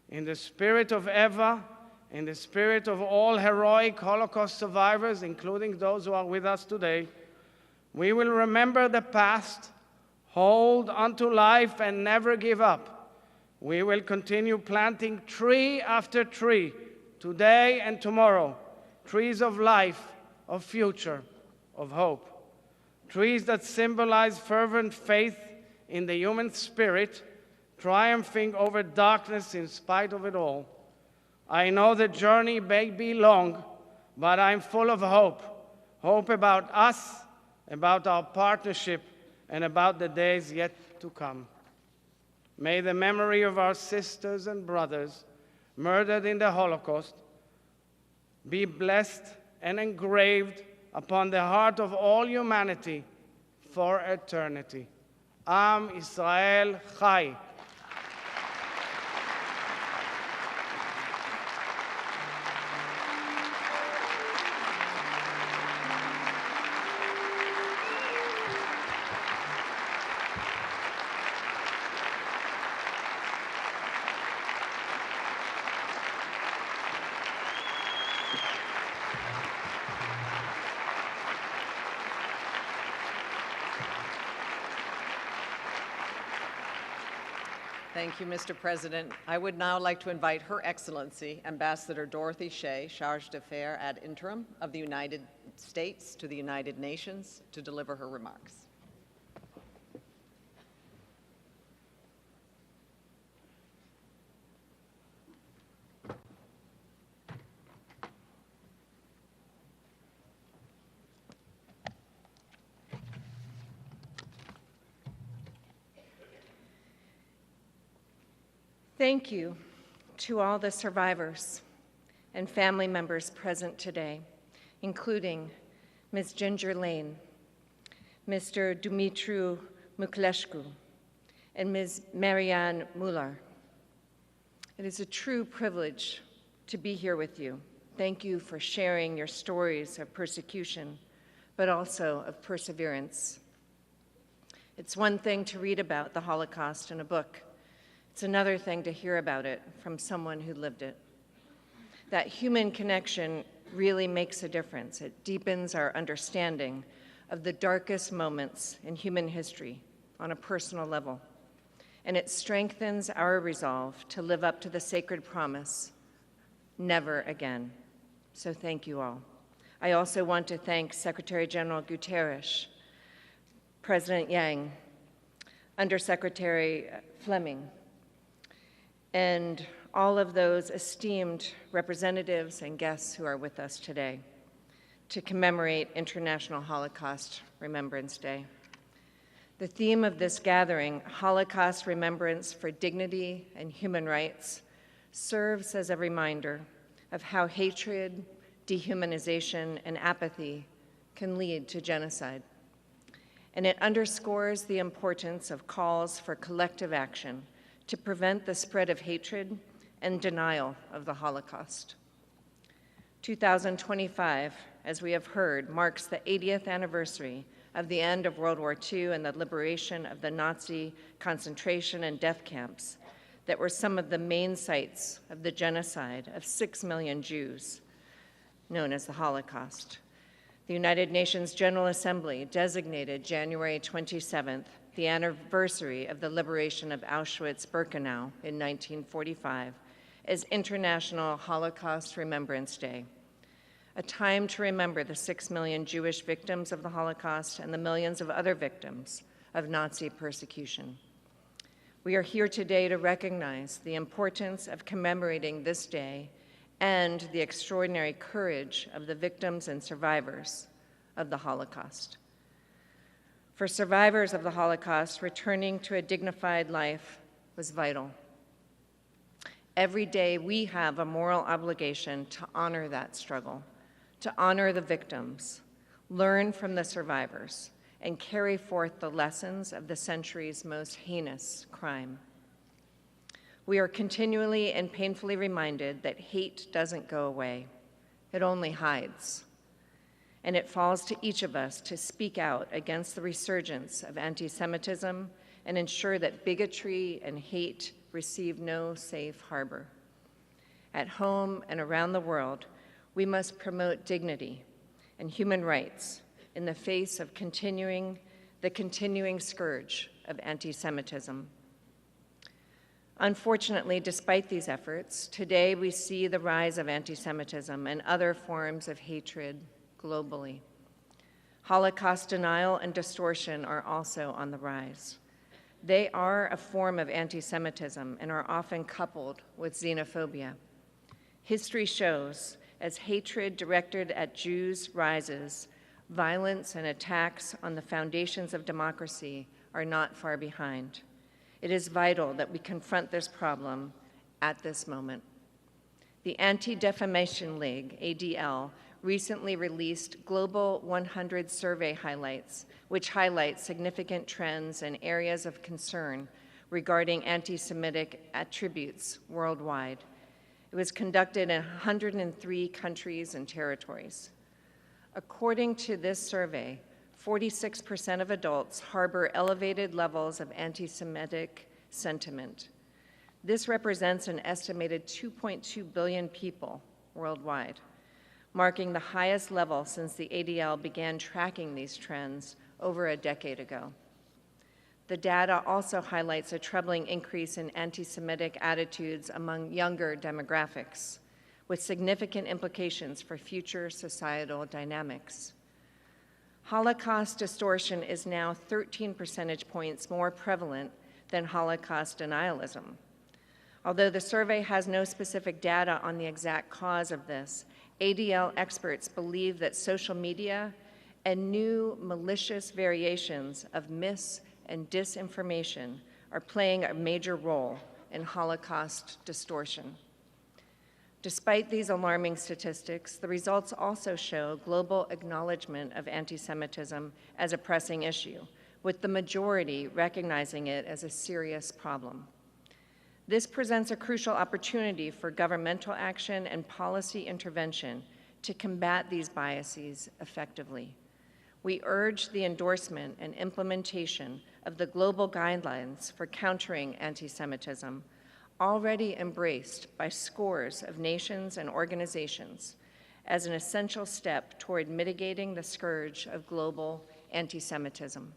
In the spirit of Eva, in the spirit of all heroic Holocaust survivors, including those who are with us today, we will remember the past, hold onto life, and never give up. We will continue planting tree after tree, today and tomorrow, trees of life, of future, of hope. Trees that symbolize fervent faith in the human spirit, triumphing over darkness in spite of it all. I know the journey may be long, but I'm full of hope. Hope about us, about our partnership, and about the days yet to come. May the memory of our sisters and brothers murdered in the Holocaust be blessed and engraved upon the heart of all humanity for eternity. Am Israel Chai. Thank you, Mr. President. I would now like to invite Her Excellency, Ambassador Dorothy Shea, Charge d'Affaires ad interim of the United States to the United Nations, to deliver her remarks. Thank you to all the survivors and family members present today, including Ms. Ginger Lane, Mr. Dumitru Mukleshku, and Ms. Marianne Muller. It is a true privilege to be here with you. Thank you for sharing your stories of persecution, but also of perseverance. It's one thing to read about the Holocaust in a book. It's another thing to hear about it from someone who lived it. That human connection really makes a difference. It deepens our understanding of the darkest moments in human history on a personal level. And it strengthens our resolve to live up to the sacred promise, never again. So thank you all. I also want to thank Secretary General Guterres, President Yang, Undersecretary Fleming, and all of those esteemed representatives and guests who are with us today to commemorate International Holocaust Remembrance Day. The theme of this gathering, Holocaust Remembrance for Dignity and Human Rights, serves as a reminder of how hatred, dehumanization, and apathy can lead to genocide. And it underscores the importance of calls for collective action to prevent the spread of hatred and denial of the Holocaust. 2025, as we have heard, marks the 80th anniversary of the end of World War II and the liberation of the Nazi concentration and death camps that were some of the main sites of the genocide of 6 million Jews, known as the Holocaust. The United Nations General Assembly designated January 27th the anniversary of the liberation of Auschwitz-Birkenau in 1945 as International Holocaust Remembrance Day, a time to remember the 6 million Jewish victims of the Holocaust and the millions of other victims of Nazi persecution. We are here today to recognize the importance of commemorating this day and the extraordinary courage of the victims and survivors of the Holocaust. For survivors of the Holocaust, returning to a dignified life was vital. Every day we have a moral obligation to honor that struggle, to honor the victims, learn from the survivors, and carry forth the lessons of the century's most heinous crime. We are continually and painfully reminded that hate doesn't go away. It only hides. And it falls to each of us to speak out against the resurgence of anti-Semitism and ensure that bigotry and hate receive no safe harbor. At home and around the world, we must promote dignity and human rights in the face of the continuing scourge of anti-Semitism. Unfortunately, despite these efforts, today we see the rise of anti-Semitism and other forms of hatred globally. Holocaust denial and distortion are also on the rise. They are a form of anti-Semitism and are often coupled with xenophobia. History shows, as hatred directed at Jews rises, violence and attacks on the foundations of democracy are not far behind. It is vital that we confront this problem at this moment. The Anti-Defamation League, ADL, recently released Global 100 Survey Highlights, which highlight significant trends and areas of concern regarding anti-Semitic attributes worldwide. It was conducted in 103 countries and territories. According to this survey, 46% of adults harbor elevated levels of anti-Semitic sentiment. This represents an estimated 2.2 billion people worldwide, marking the highest level since the ADL began tracking these trends over a decade ago. The data also highlights a troubling increase in anti-Semitic attitudes among younger demographics, with significant implications for future societal dynamics. Holocaust distortion is now 13 percentage points more prevalent than Holocaust denialism. Although the survey has no specific data on the exact cause of this, ADL experts believe that social media and new malicious variations of mis- and disinformation are playing a major role in Holocaust distortion. Despite these alarming statistics, the results also show global acknowledgement of anti-Semitism as a pressing issue, with the majority recognizing it as a serious problem. This presents a crucial opportunity for governmental action and policy intervention to combat these biases effectively. We urge the endorsement and implementation of the global guidelines for countering anti-Semitism, already embraced by scores of nations and organizations, as an essential step toward mitigating the scourge of global anti-Semitism.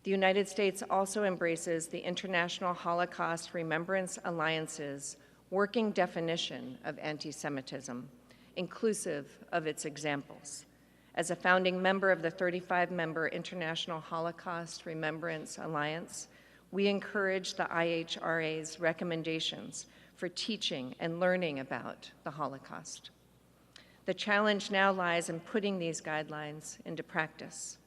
The United States also embraces the International Holocaust Remembrance Alliance's working definition of anti-Semitism, inclusive of its examples. As a founding member of the 35-member International Holocaust Remembrance Alliance, we encourage the IHRA's recommendations for teaching and learning about the Holocaust. The challenge now lies in putting these guidelines into practice.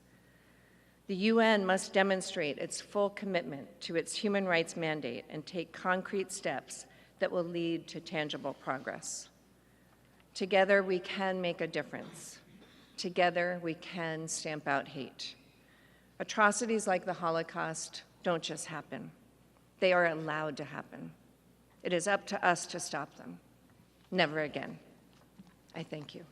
The UN must demonstrate its full commitment to its human rights mandate and take concrete steps that will lead to tangible progress. Together, we can make a difference. Together, we can stamp out hate. Atrocities like the Holocaust don't just happen. They are allowed to happen. It is up to us to stop them. Never again. I thank you.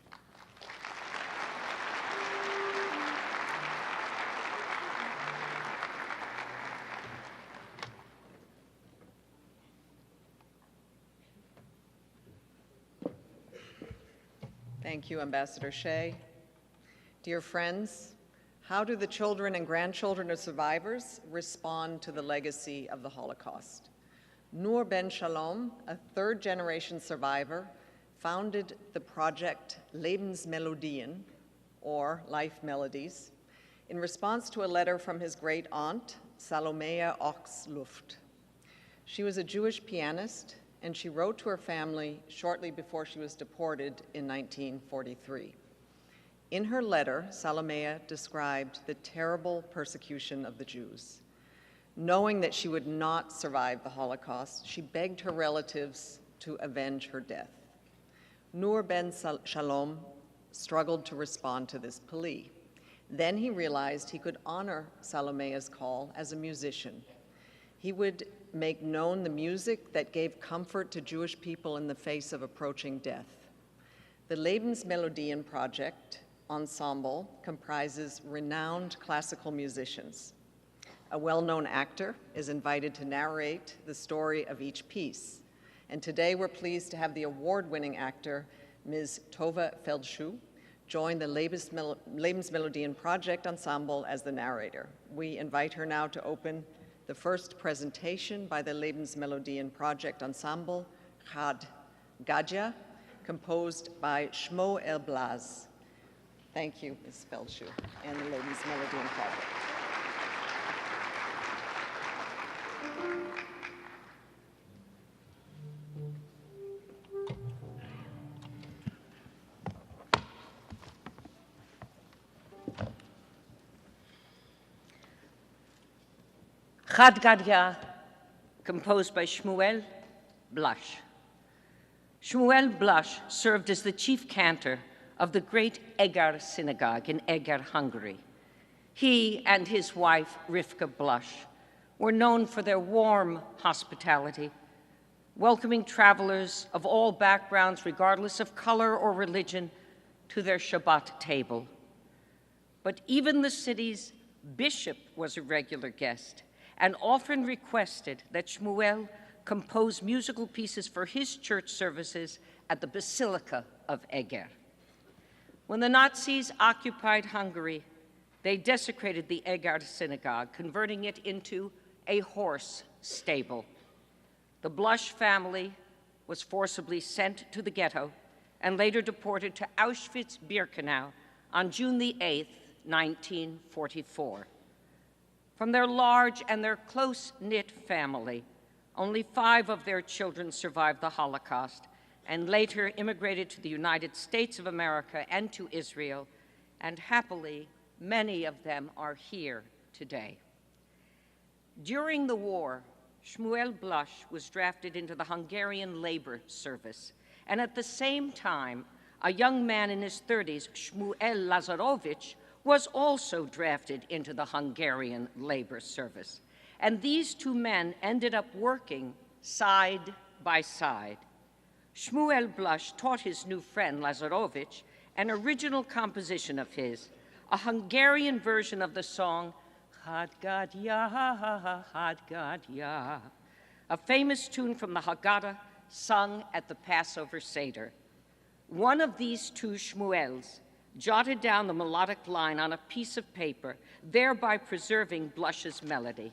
Thank you, Ambassador Shea. Dear friends, how do the children and grandchildren of survivors respond to the legacy of the Holocaust? Noor Ben Shalom, a third-generation survivor, founded the project Lebensmelodien, or Life Melodies, in response to a letter from his great aunt, Salomea Ochsluft. She was a Jewish pianist, and she wrote to her family shortly before she was deported in 1943. In her letter, Salomea described the terrible persecution of the Jews. Knowing that she would not survive the Holocaust, she begged her relatives to avenge her death. Nur ben Shalom struggled to respond to this plea. Then he realized he could honor Salomea's call as a musician. He would make known the music that gave comfort to Jewish people in the face of approaching death. The Lebensmelodien Project ensemble comprises renowned classical musicians. A well-known actor is invited to narrate the story of each piece. And today we're pleased to have the award-winning actor, Ms. Tova Feldschuh, join the Lebensmelodien Project ensemble as the narrator. We invite her now to open the first presentation by the Lebensmelodien Project ensemble, Chad Gadya, composed by Shmuel Blaz. Thank you, Ms. Feldschuh, and the Lebensmelodien Project. Chad Gadya, composed by Shmuel Blaz. Shmuel Blaz served as the chief cantor of the great Eger Synagogue in Eger, Hungary. He and his wife, Rivka Blaz, were known for their warm hospitality, welcoming travelers of all backgrounds, regardless of color or religion, to their Shabbat table. But even the city's bishop was a regular guest and often requested that Shmuel compose musical pieces for his church services at the Basilica of Eger. When the Nazis occupied Hungary, they desecrated the Eger synagogue, converting it into a horse stable. The Blaz family was forcibly sent to the ghetto and later deported to Auschwitz-Birkenau on June the 8th, 1944. From their large and their close-knit family, only 5 of their children survived the Holocaust and later immigrated to the United States of America and to Israel, and happily, many of them are here today. During the war, Shmuel Blaz was drafted into the Hungarian labor service, and at the same time, a young man in his 30s, Shmuel Lazarovich, was also drafted into the Hungarian labor service. And these 2 men ended up working side by side. Shmuel Blaz taught his new friend Lazarovich an original composition of his, a Hungarian version of the song Chad Gadya, Chad Gadya, a famous tune from the Haggadah sung at the Passover Seder. One of these 2 Shmuels jotted down the melodic line on a piece of paper, thereby preserving Blaz's melody.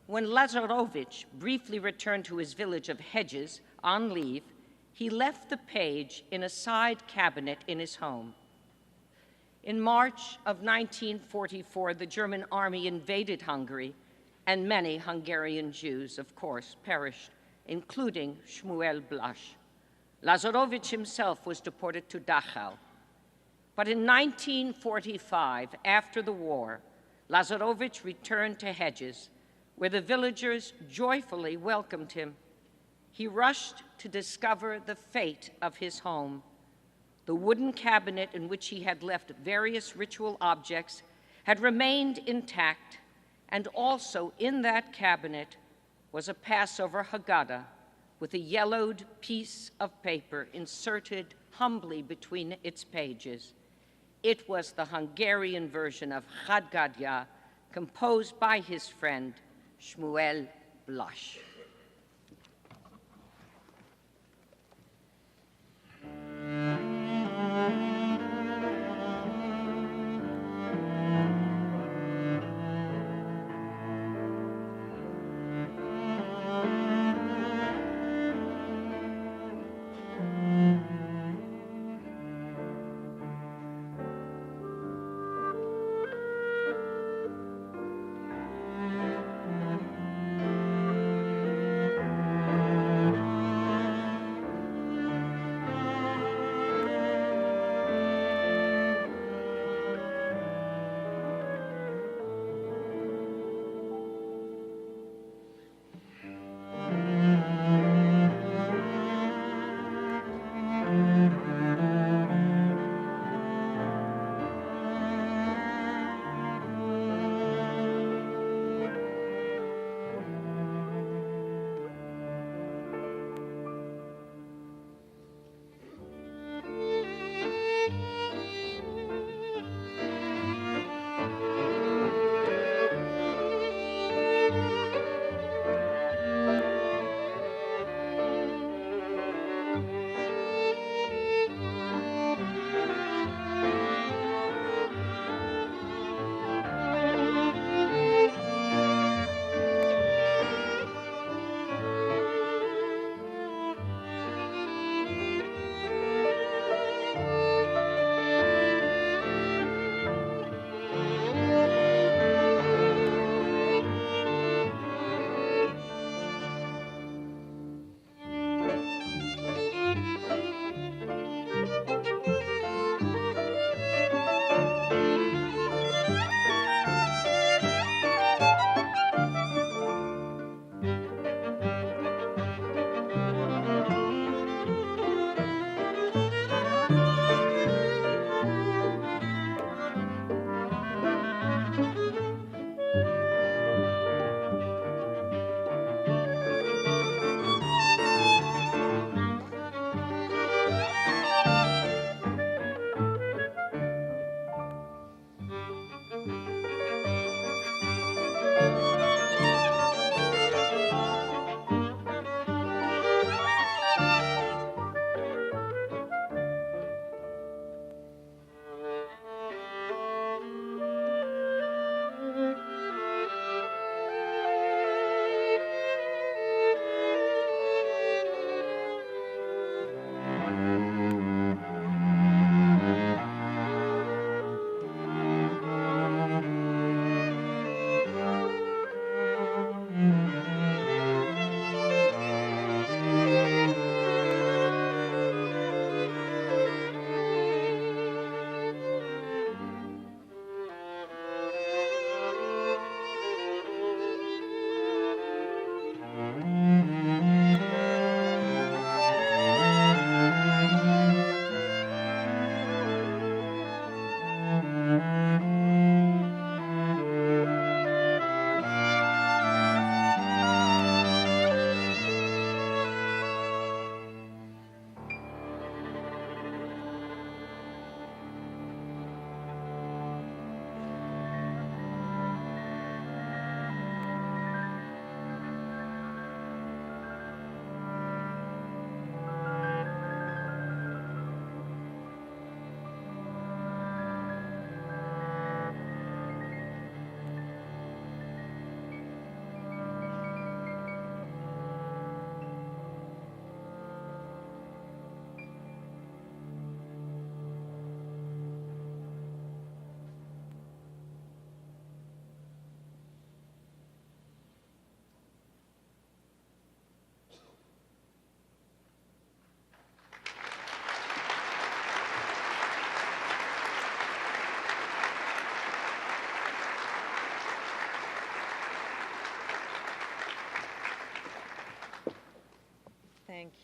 When Lazarovich briefly returned to his village of Hedges on leave, he left the page in a side cabinet in his home. In March of 1944, the German army invaded Hungary, and many Hungarian Jews, of course, perished, including Shmuel Blaz. Lazarovich himself was deported to Dachau. But in 1945, after the war, Lazarovich returned to Hedges, where the villagers joyfully welcomed him. He rushed to discover the fate of his home. The wooden cabinet in which he had left various ritual objects had remained intact, and also in that cabinet was a Passover Haggadah with a yellowed piece of paper inserted humbly between its pages. It was the Hungarian version of Chad Gadya, composed by his friend Shmuel Blaz.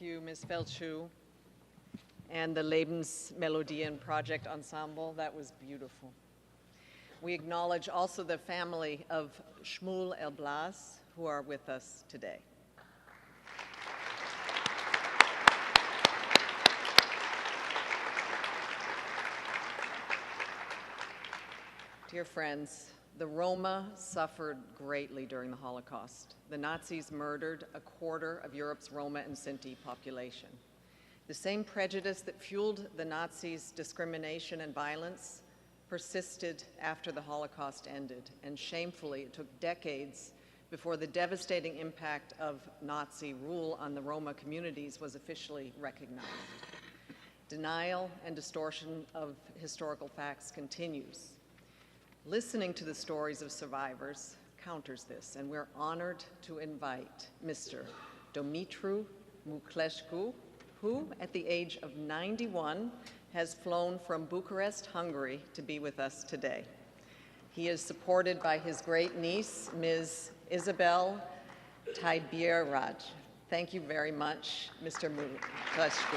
you, Ms. Feldschuh, and the Lebensmelodien Project Ensemble. That was beautiful. We acknowledge also the family of Shmuel Elblas, who are with us today. Dear friends, the Roma suffered greatly during the Holocaust. The Nazis murdered a quarter of Europe's Roma and Sinti population. The same prejudice that fueled the Nazis' discrimination and violence persisted after the Holocaust ended, and shamefully, it took decades before the devastating impact of Nazi rule on the Roma communities was officially recognized. Denial and distortion of historical facts continues. Listening to the stories of survivors counters this, and we're honored to invite Mr. Dumitru Muklescu, who, at the age of 91, has flown from Bucharest, Hungary, to be with us today. He is supported by his great niece, Ms. Isabel Taibieraj. Thank you very much, Mr. Muklescu.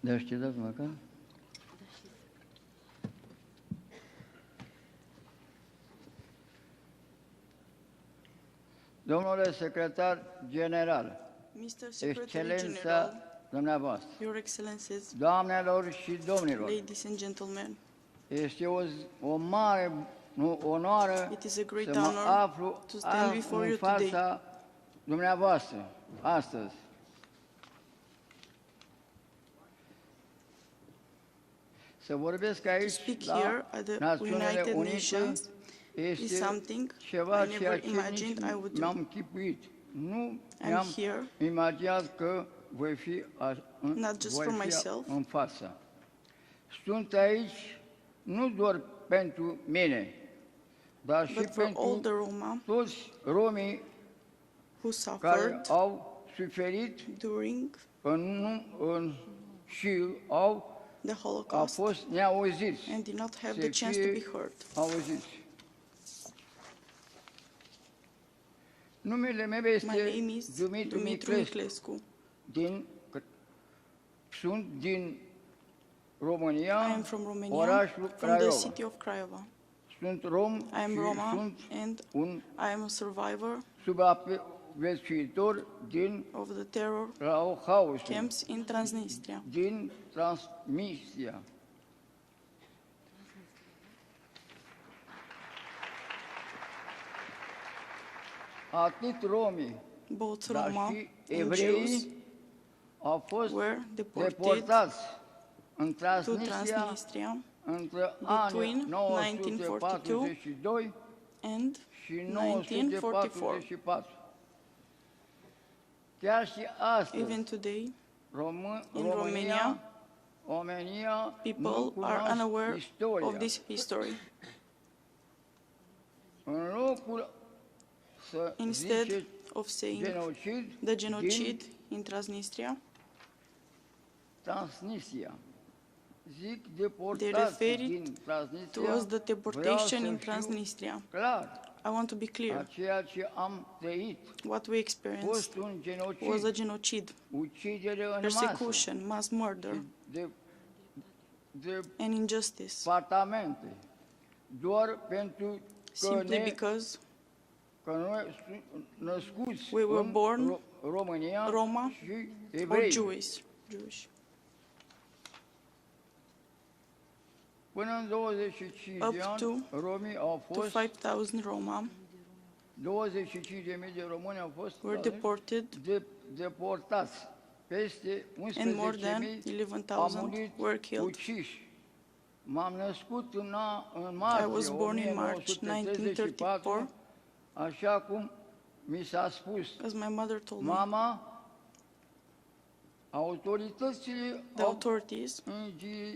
Deștiți, măcar? Domnule secretar general, Mr. Secretary excelența General, dumneavoastră, Your Excellencies, doamnelor și domnilor, ladies and gentlemen, este o mare onoare it is a great să mă honor aflu to stand before în you today. fața dumneavoastră astăzi. Să vorbesc To aici speak la here at the Națiunile United Unite Nations is este something ceva I ceea never ce imagined nici I would mi-am do. închipuit. Nu I'm mi-am here imaginat că voi fi, not just voi for fi myself. în față. Sunt aici nu doar pentru mine, dar și But for all pentru the Roma toți romii who care suffered au suferit during și au the Holocaust fost neauziți. and did not have Să the chance to fie be heard. auziți. Numele meu My este name is Dumitru Dumitru Miclescu. Miclescu. Sunt din I România, am from Romania, orașul from the Craiova. city of Craiova. Sunt rom I am și Roma sunt and un I am a survivor supraviețuitor din of the terror Holocaust, camps in Transnistria. din Transnistria. Atât romii, Both dar Roma și and Jews evreii au fost were deported deportați în to Transnistria Transnistria între between anii 942 and și 1944. 944. Chiar și astăzi, Even today, in România, oamenii nu people are cunosc unaware istoria. of this history. În locul să Instead ziceți of saying genocid, the genocide din in Transnistria, Transnistria, zic they deportați refer din it Transnistria, towards the vreau deportation să in fiu Transnistria. clar, I want to be clear. a ceea ce am trăit, What we experienced fost un genocid, was a genocide, ucidere în masă, persecution, mass murder, de and injustice, apartamente, doar pentru simply because că noi sunt născuți we were în born România Roma și or evrei. Jewish. Până în 25 Up de ani, to romii au To fost, 5,000 Roma 25.000 de români au fost were deported deportați. Peste and more than 11.000 au 11,000 murit were killed. uciși. M-am născut în martie I was born in March 1934, așa cum mi s-a spus. as my mother told me. Mama Autoritățile The authorities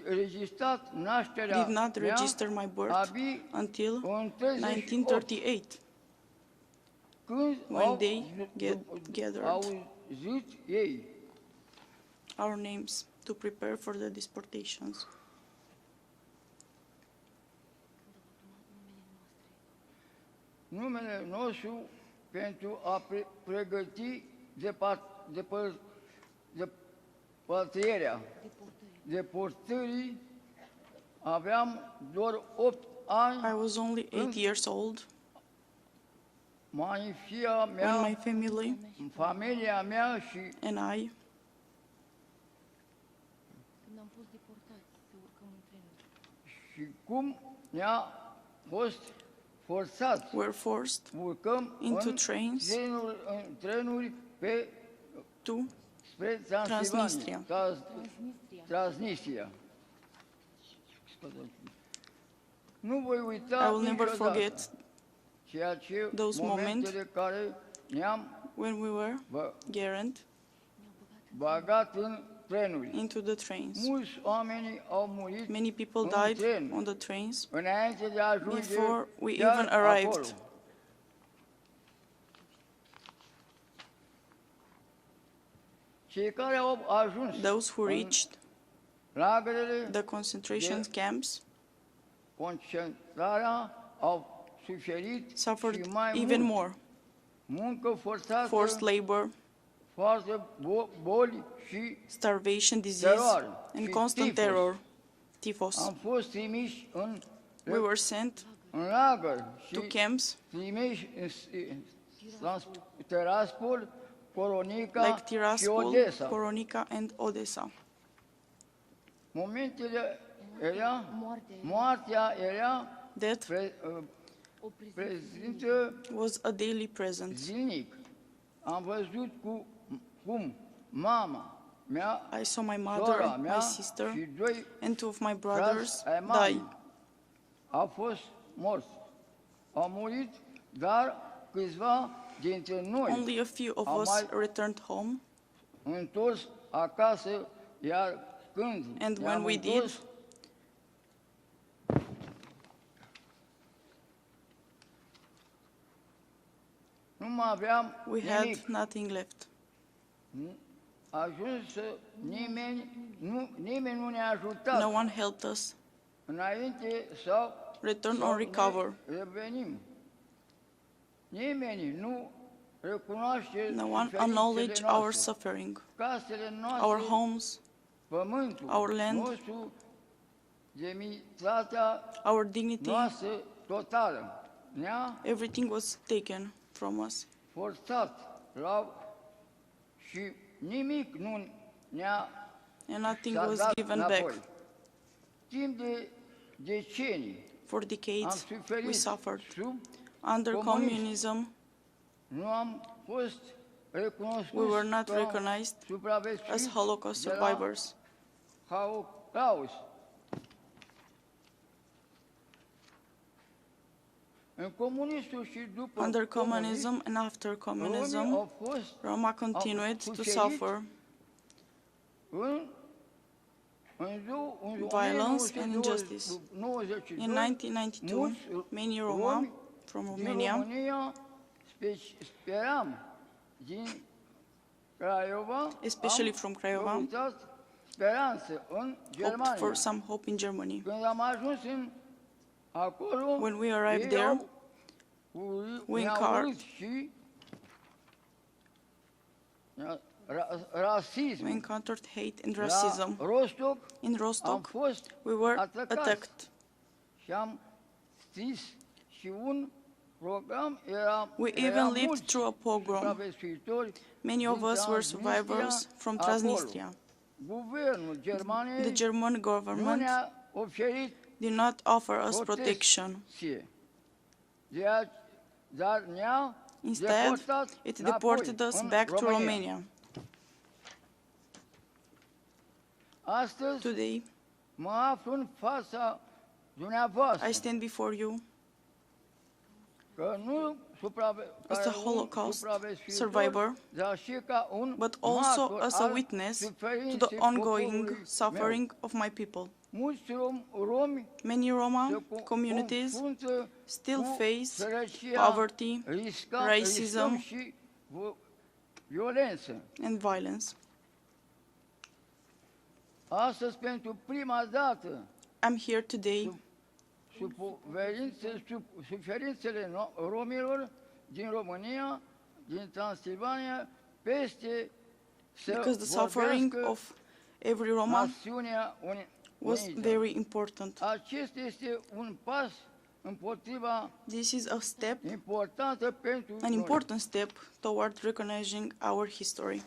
înregistrat nașterea did not mea register my birth abia until în 38, 1938, când when they gathered auzit ei. our names to prepare for the deportations. Numele nostru pentru a pregăti deportării aveam doar 8 ani. I was only 8 years old Manifia when mea, my family familia mea și and I cum ne-a fost forțat were forced urcăm into în trenuri pe to spre Transnistria. Transnistria. Nu voi I uita will never niciodată forget ceea ce those momentele care ne-am when we were guaranteed băgat în trenuri. into the trains. Mulți oameni au murit Many people în died tren on the trains înainte de a ajunge before we chiar even arrived. acolo. Cei care au ajuns Those who în reached lagărele the concentration camps concentrarea au suferit suffered și mai even mult. more. Muncă forțată, Forced labor, foarte boli și starvation, disease, teroare and și constant tifus. terror. Typhus. Am fost trimiși în We were sent în lagăr to și camps trimiși în Tiraspol, Coronica like și Tiraspol, Odessa. Coronica, and Odessa. Momentele era, moartea era Death prezentă was a daily presence. zilnic. Am văzut cum mama mea, I saw my mother sora and mea my sister și doi and two of my brothers frați ai die. mamei au fost morți. Au murit, dar câțiva dintre noi Only a few of au us mai returned home, întors acasă, iar când and ne-am when we întors, did, nu mai aveam we nimic. had nothing left. Ajuns să nimeni nu ne-a ajutat No one helped us înainte sau return sau or recover. ne revenim. Nimeni nu recunoaște No one suferințele acknowledged our noastre. suffering, Casele our noastre, homes, pământul our land, nostru, demnitatea our dignity. noastră totală. Ne-a Everything was taken from us, forțat și nimic nu ne-a and nothing s-a was dat given înapoi. back. Timp de decenii For am decades, we suferit suffered. sub Under comunism. communism, Nu am fost recunoscuți we were not ca recognized supraviețuiți as Holocaust de la survivors. Holocaust. În comunismul și după Under comunism, communism and after romii communism, au fost Roma continued to suferit suffer în violence and injustice. 1992, In 1992, many Roma from din Romania, România speram din Craiova, especially from Craiova, căutat speranță în hoped Germania. for some hope in Germany. Când am ajuns acolo, When we arrived ei there, au we ne-au encountered urât și rasism. we encountered hate and La racism. Rostock In am Rostock, fost we were atacați attacked. și am scris și un program era We era even lived mulți through a pogrom. supraviețuitori Many of din us were Transnistria survivors from acolo. Transnistria. Guvernul The Germaniei German nu government ne-a oferit did not offer us protection. protecție. Dar ne-a Instead, deportat it înapoi deported us în back to Romania. Astăzi Today, mă aflu în fața dumneavoastră I stand before you as a Holocaust survivor, but also as a witness to the ongoing suffering of my people. Many Roma communities still face poverty, racism, and violence. I'm here today suferințele romilor din România, din Transilvania, peste because the suffering of every Roma was very important. Acesta este un pas împotriva This is a step, importantă pentru an important step toward recognizing our history.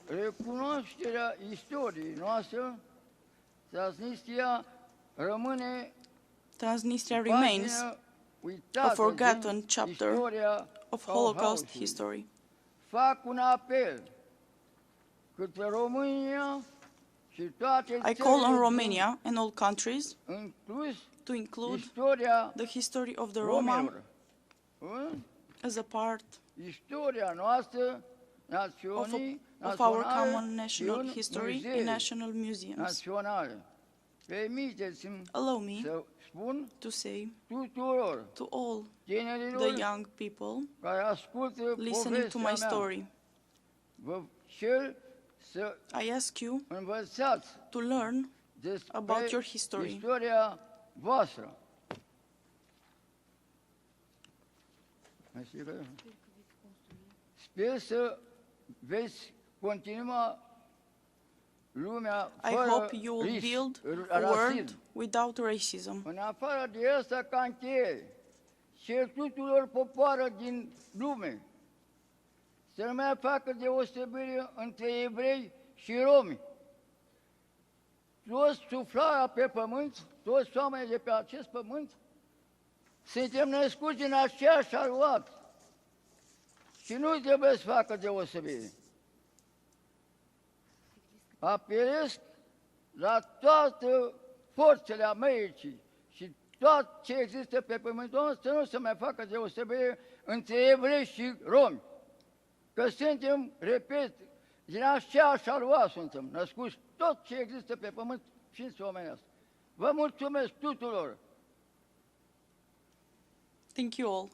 Recunoașterea istoriei noastre, Transnistria remains a forgotten chapter of Holocaust history. Fac un apel către România și toate I call on Romania and all countries to include the history of the Roma as a part of our common national history in national museums. Allow me to say to all the young people listening to my story, I ask you to learn about your history. Sper să veți continua lumea I hope you will build a world without racism. În afară de asta, ca încheiere, cer tuturor popoarelor din lume să nu mai facă deosebire între evrei și romi. Toți suflarea pe pământ, toți oamenii de pe acest pământ, suntem născuți în aceeași aluat și nu trebuie să facă deosebire. Apelez la toate forțele Americii și tot ce există pe pământul ăsta să nu se mai facă deosebire între evrei și romi. Că suntem, repet, din aceeași aluat suntem, născuți tot ce există pe pământ, ființe omenească. Vă mulțumesc tuturor! Thank you all.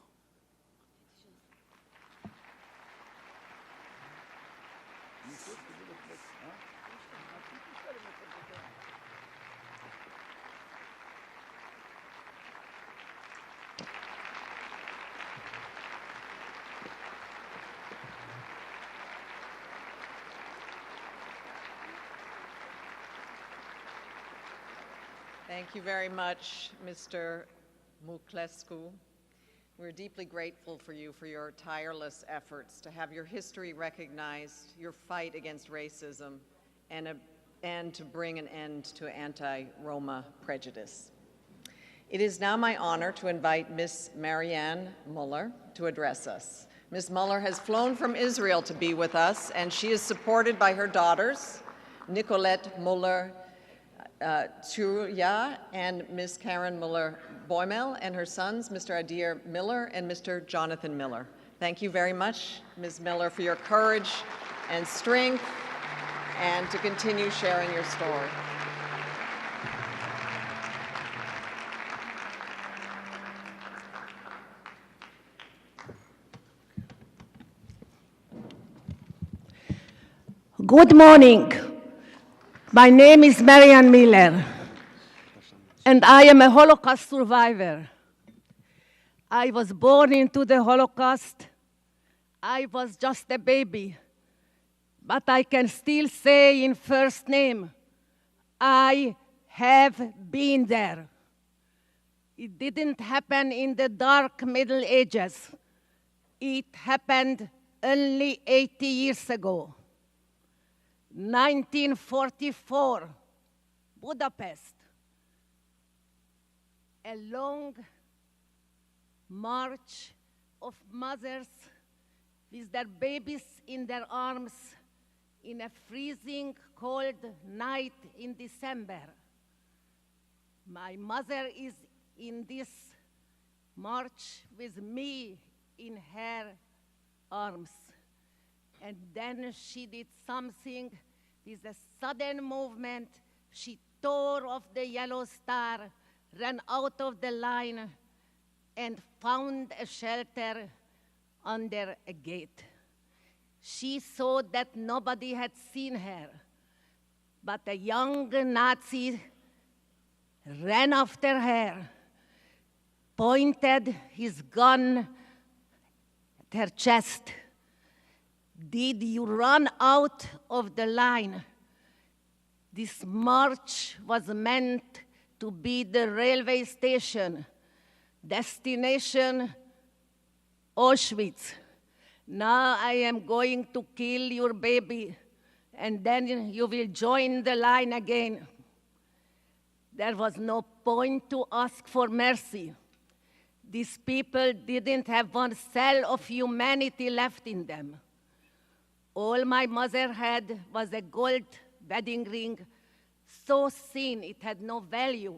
Thank you very much, Mr. Muclescu. We're deeply grateful for you for your tireless efforts to have your history recognized, your fight against racism, and to bring an end to anti-Roma prejudice. It is now my honor to invite Ms. Marianne Muller to address us. Ms. Muller has flown from Israel to be with us, and she is supported by her daughters, Nicolette Muller Chuya and Ms. Karen Muller-Boimel, and her sons, Mr. Adir Miller and Mr. Jonathan Miller. Thank you very much, Ms. Miller, for your courage and strength and to continue sharing your story. Good morning. My name is Marianne Miller, and I am a Holocaust survivor. I was born into the Holocaust. I was just a baby, but I can still say in first name, I have been there. It didn't happen in the dark Middle Ages. It happened only 80 years ago. 1944, Budapest. A long march of mothers with their babies in their arms in a freezing cold night in December. My mother is in this marched with me in her arms. And then she did something with a sudden movement. She tore off the yellow star, ran out of the line, and found a shelter under a gate. She saw that nobody had seen her, but a young Nazi ran after her, pointed his gun at her chest. Did you run out of the line? This march was meant to be the railway station, destination Auschwitz. Now I am going to kill your baby, and then you will join the line again. There was no point to ask for mercy. These people didn't have one cell of humanity left in them. All my mother had was a gold wedding ring, so thin it had no value.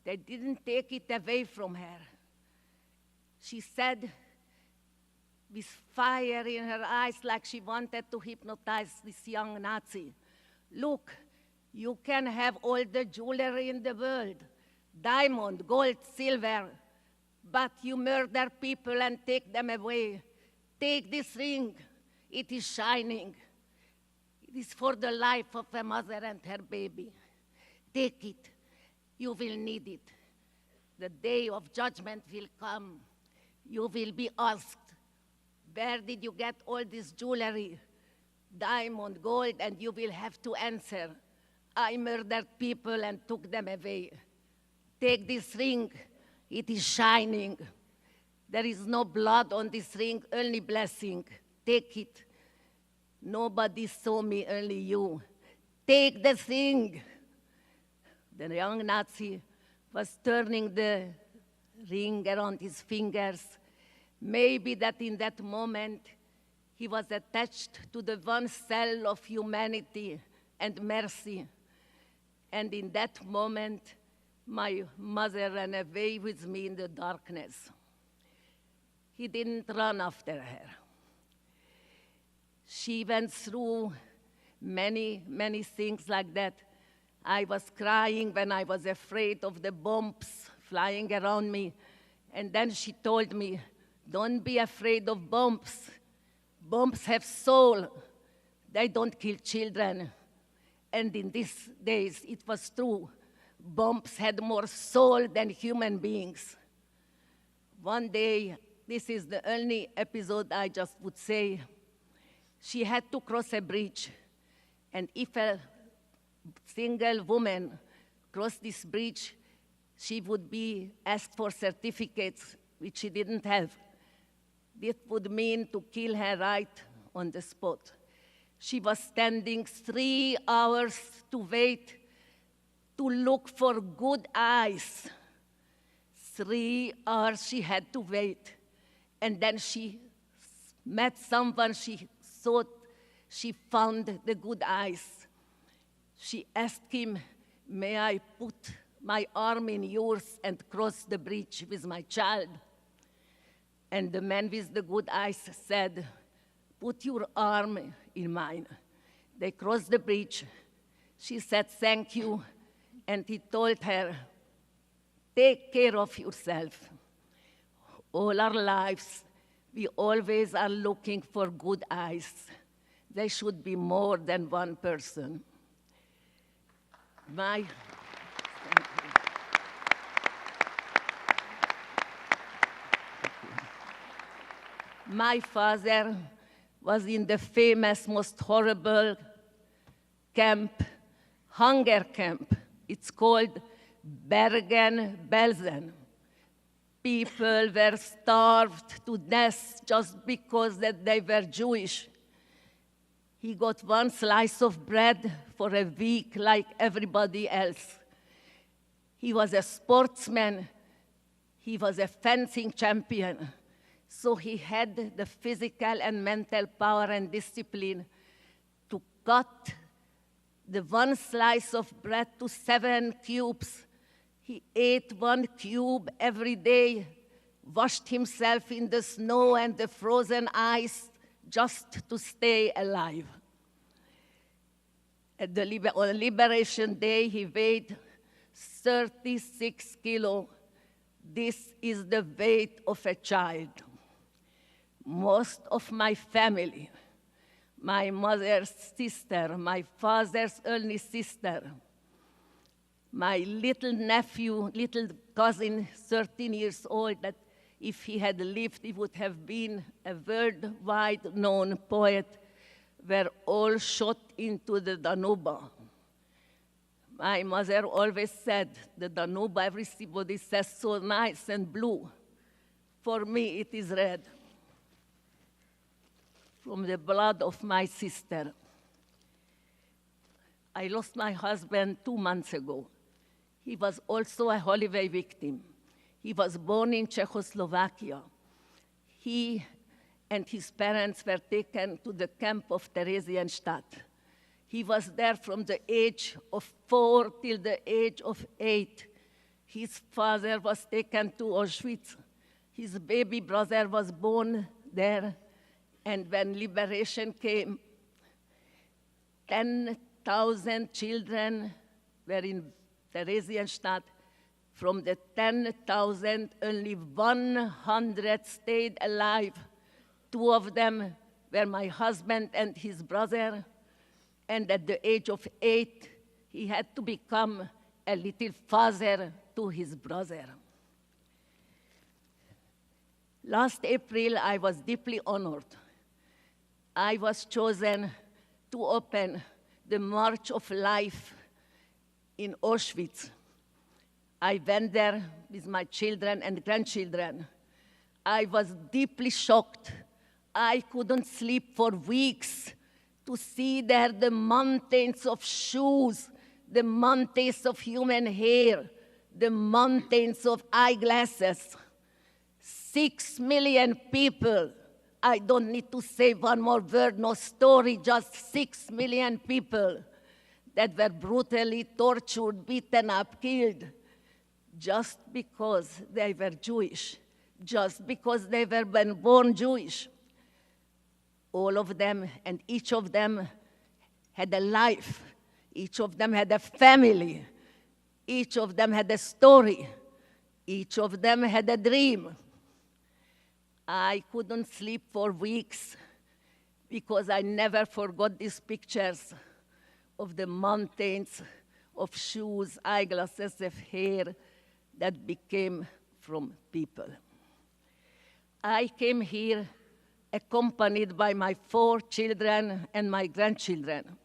They didn't take it away from her. She said, with fire in her eyes, like she wanted to hypnotize this young Nazi, "Look, you can have all the jewelry in the world, diamond, gold, silver, but you murder people and take them away. Take this ring. It is shining. It is for the life of a mother and her baby. Take it. You will need it. The day of judgment will come. You will be asked, where did you get all this jewelry, diamond, gold?" And you will have to answer, "I murdered people and took them away. Take this ring. It is shining. There is no blood on this ring, only blessing. Take it. Nobody saw me, only you. Take the ring." The young Nazi was turning the ring around his fingers. Maybe that in that moment he was attached to the one cell of humanity and mercy. And in that moment, my mother ran away with me in the darkness. He didn't run after her. She went through many, many things like that. I was crying when I was afraid of the bombs flying around me. And then she told me, "Don't be afraid of bombs. Bombs have soul. They don't kill children." And in these days, it was true. Bombs had more soul than human beings. One day, this is the only episode I just would say, she had to cross a bridge. And if a single woman crossed this bridge, she would be asked for certificates, which she didn't have. This would mean to kill her right on the spot. She was standing 3 hours to wait, to look for good eyes. 3 hours she had to wait. And then she met someone she thought she found the good eyes. She asked him, "May I put my arm in yours and cross the bridge with my child?" And the man with the good eyes said, "Put your arm in mine." They crossed the bridge. She said, "Thank you." And he told her, "Take care of yourself." All our lives, we always are looking for good eyes. They should be more than one person. My father was in the famous, most horrible camp, hunger camp. It's called Bergen-Belsen. People were starved to death just because that they were Jewish. He got one slice of bread for a week like everybody else. He was a sportsman. He was a fencing champion. So he had the physical and mental power and discipline to cut the one slice of bread to 7 cubes. He ate 1 cube every day, washed himself in the snow and the frozen ice just to stay alive. On Liberation Day, he weighed 36 kilos. This is the weight of a child. Most of my family, my mother's sister, my father's only sister, my little nephew, little cousin, 13 years old, that if he had lived, he would have been a worldwide known poet, were all shot into the Danube. My mother always said, the Danube, everybody says so nice and blue. For me, it is red. From the blood of my sister. I lost my husband 2 months ago. He was also a holiday victim. He was born in Czechoslovakia. He and his parents were taken to the camp of Theresienstadt. He was there from the age of 4 till the age of 8. His father was taken to Auschwitz. His baby brother was born there. And when liberation came, 10,000 children were in Theresienstadt. From the 10,000, only 100 stayed alive. 2 of them were my husband and his brother. And at the age of 8, he had to become a little father to his brother. Last April, I was deeply honored. I was chosen to open the March of Life in Auschwitz. I went there with my children and grandchildren. I was deeply shocked. I couldn't sleep for weeks to see there the mountains of shoes, the mountains of human hair, the mountains of eyeglasses. 6 million people. I don't need to say one more word, no story, just 6 million people that were brutally tortured, beaten up, killed, just because they were Jewish, just because they were born Jewish. All of them and each of them had a life. Each of them had a family. Each of them had a story. Each of them had a dream. I couldn't sleep for weeks because I never forgot these pictures of the mountains of shoes, eyeglasses, of hair that became from people. I came here accompanied by my 4 children and my grandchildren.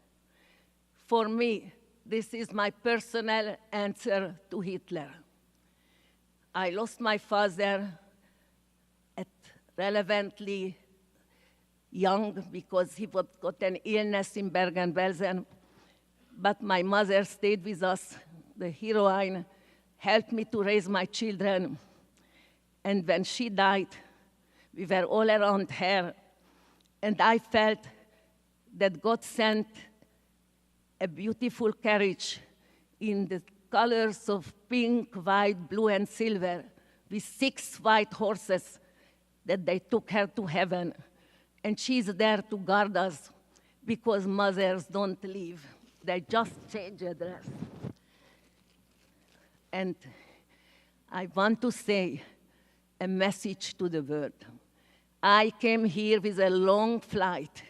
For me, this is my personal answer to Hitler. I lost my father at relevantly young because he got an illness in Bergen-Belsen, but my mother stayed with us. The heroine helped me to raise my children, and when she died, we were all around her, and I felt that God sent a beautiful carriage in the colors of pink, white, blue, and silver, with 6 white horses that they took her to heaven. And she's there to guard us because mothers don't leave. They just change address. And I want to say a message to the world. I came here with a long flight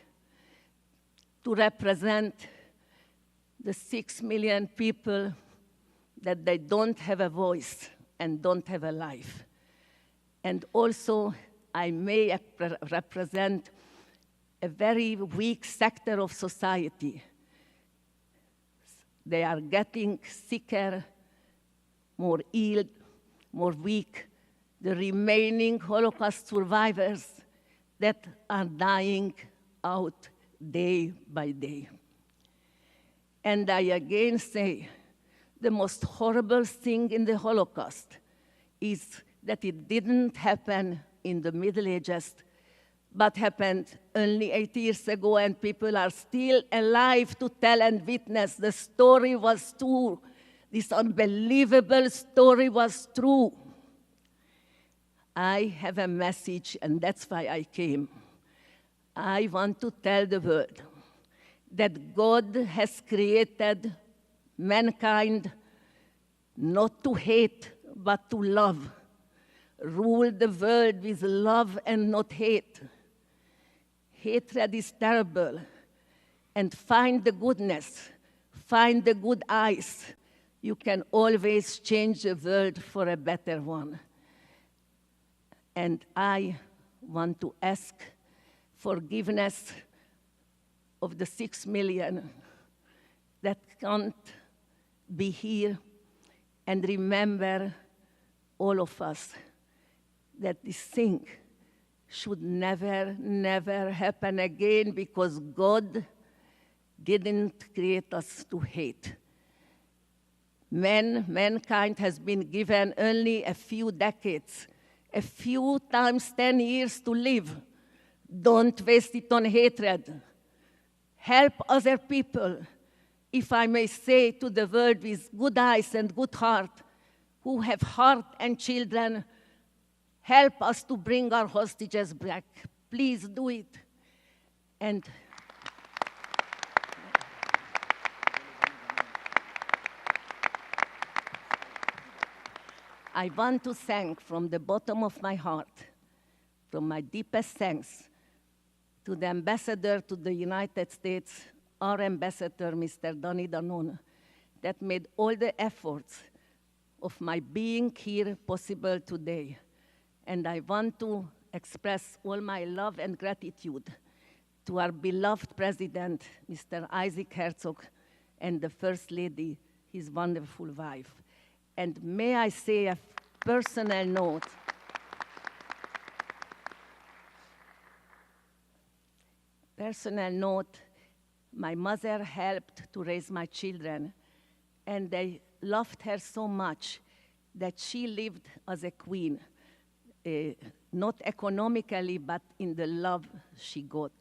to represent the 6 million people that they don't have a voice and don't have a life. And also, I may represent a very weak sector of society. They are getting sicker, more ill, more weak. The remaining Holocaust survivors that are dying out day by day. And I again say, the most horrible thing in the Holocaust is that it didn't happen in the Middle Ages, but happened only 8 years ago, and people are still alive to tell and witness. The story was true. This unbelievable story was true. I have a message, and that's why I came. I want to tell the world that God has created mankind not to hate, but to love. Rule the world with love and not hate. Hatred is terrible. And find the goodness, find the good eyes. You can always change the world for a better one. And I want to ask forgiveness of the 6 million that can't be here, and remember all of us that this thing should never, never happen again, because God didn't create us to hate. Mankind has been given only a few decades, a few times 10 years to live. Don't waste it on hatred. Help other people, if I may say to the world with good eyes and good heart, who have heart and children, help us to bring our hostages back. Please do it. And I want to thank from the bottom of my heart, from my deepest thanks, to the ambassador to the United States, our ambassador, Mr. Donny Danon, that made all the efforts of my being here possible today. And I want to express all my love and gratitude to our beloved president, Mr. Isaac Herzog, and the First Lady, his wonderful wife. And may I say a personal note. My mother helped to raise my children, and they loved her so much that she lived as a queen, not economically, but in the love she got.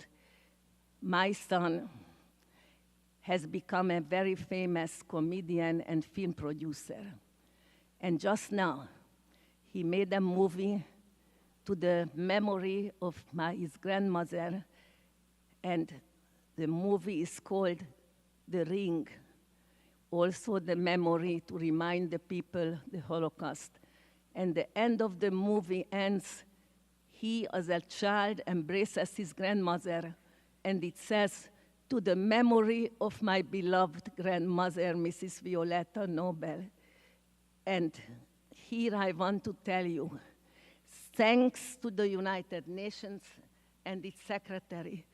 My son has become a very famous comedian and film producer. And just now, he made a movie to the memory of his grandmother, and the movie is called The Ring, also the memory to remind the people the Holocaust. And the end of the movie ends, he as a child embraces his grandmother, and it says, to the memory of my beloved grandmother, Mrs. Violetta Nobel. And here I want to tell you, thanks to the United Nations and its secretary,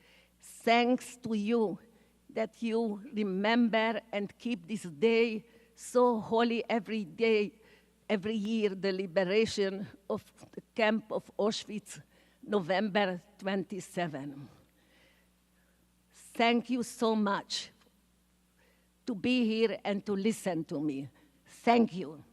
thanks to you that you remember and keep this day so holy every day, every year, the liberation of the camp of Auschwitz, November 27. Thank you so much to be here and to listen to me. Thank you.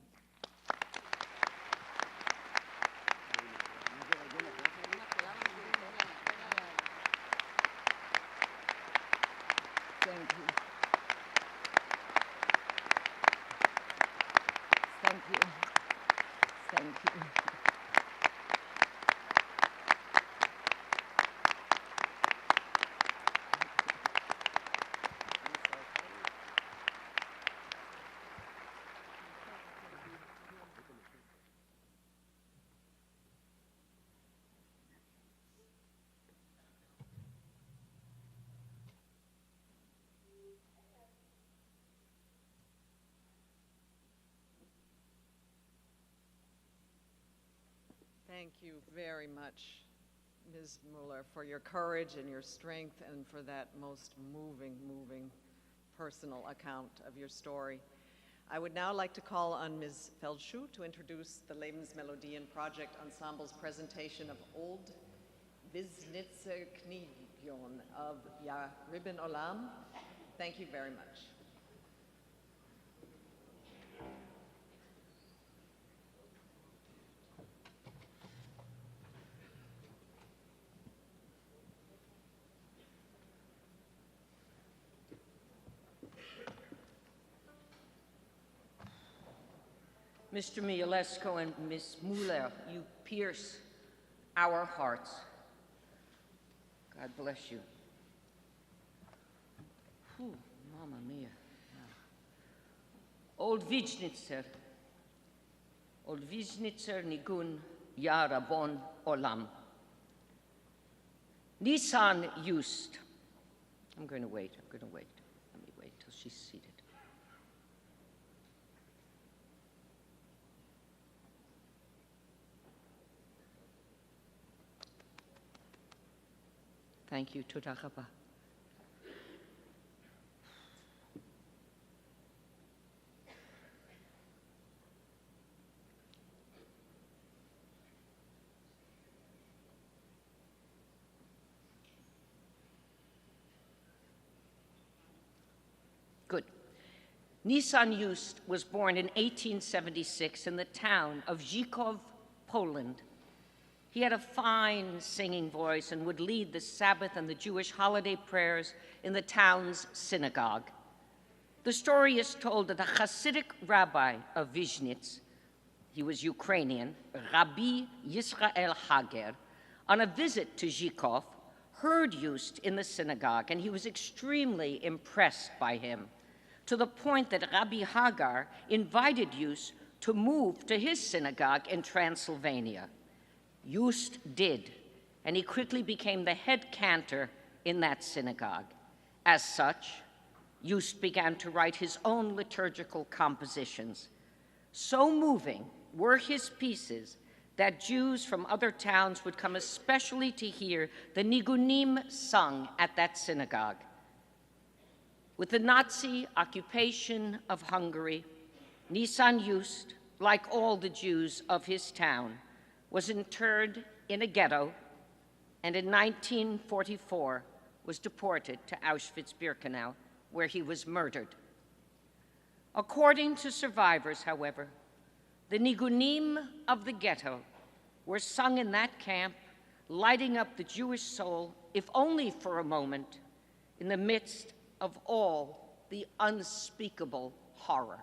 Thank you very much, Ms. Mueller, for your courage and your strength and for that most moving personal account of your story. I would now like to call on Ms. Feldschuh to introduce the Lebensmelodien Project Ensemble's presentation of Old Wiesnitzer Kniegion of Ya Ribbon Olam. Thank you very much. Mr. Mialesko and Ms. Muller, you pierce our hearts. God bless you. Whew, Mamma mia. Old Vizhnitzer nigun yara bon olam. Nisan Just. I'm going to wait. Let me wait till she's seated. Thank you, Toda Rabba. Good. Nisan Just was born in 1876 in the town of Zhikov, Poland. He had a fine singing voice and would lead the Sabbath and the Jewish holiday prayers in the town's synagogue. The story is told that a Hasidic rabbi of Vizhnitz, he was Ukrainian, Rabbi Yisrael Hager, on a visit to Zhikov, heard Just in the synagogue, and he was extremely impressed by him, to the point that Rabbi Hagar invited Just to move to his synagogue in Transylvania. Just did, and he quickly became the head cantor in that synagogue. As such, Just began to write his own liturgical compositions. So moving were his pieces that Jews from other towns would come especially to hear the nigunim sung at that synagogue. With the Nazi occupation of Hungary, Nisan Just, like all the Jews of his town, was interred in a ghetto, and in 1944 was deported to Auschwitz-Birkenau, where he was murdered. According to survivors, however, the nigunim of the ghetto were sung in that camp, lighting up the Jewish soul, if only for a moment, in the midst of all the unspeakable horror.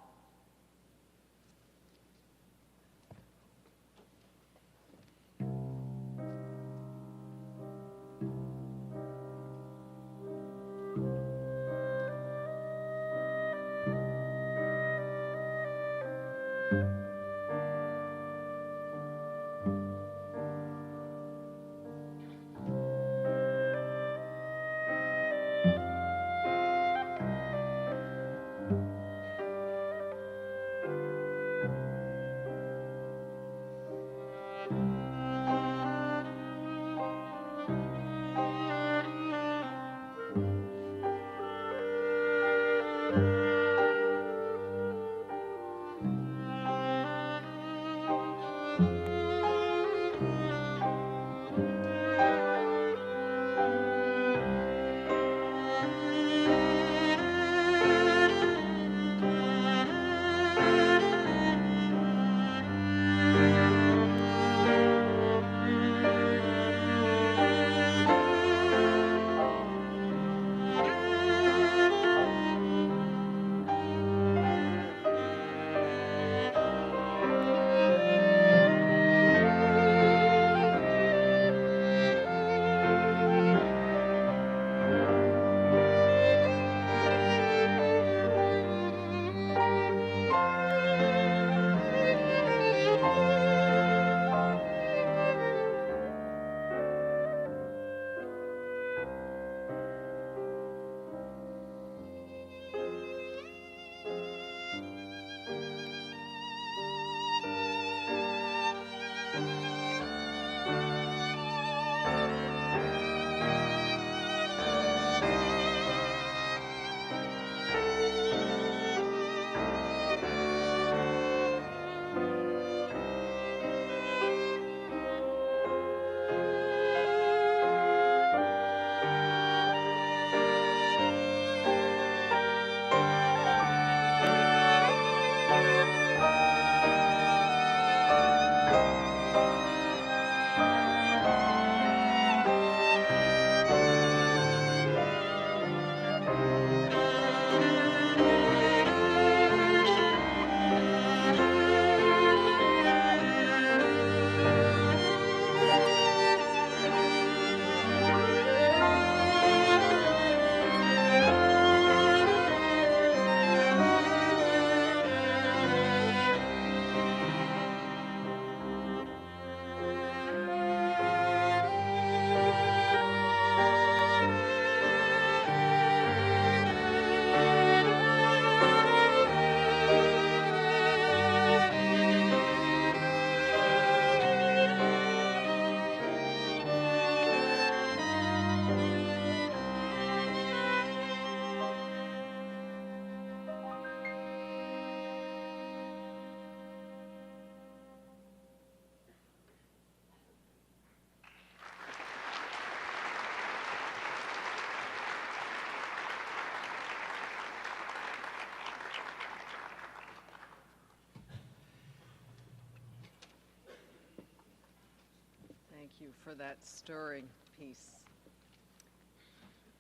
you for that stirring piece.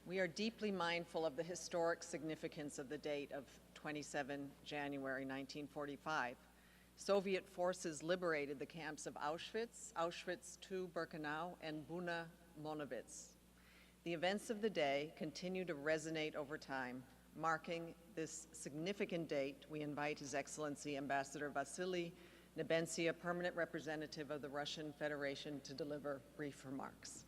We are deeply mindful of the historic significance of the date of 27 January 1945. Soviet forces liberated the camps of Auschwitz, Auschwitz II-Birkenau, and Buna Monowitz. The events of the day continue to resonate over time. Marking this significant date, we invite His Excellency Ambassador Vasily Nebenzia, permanent representative of the Russian Federation, to deliver brief remarks.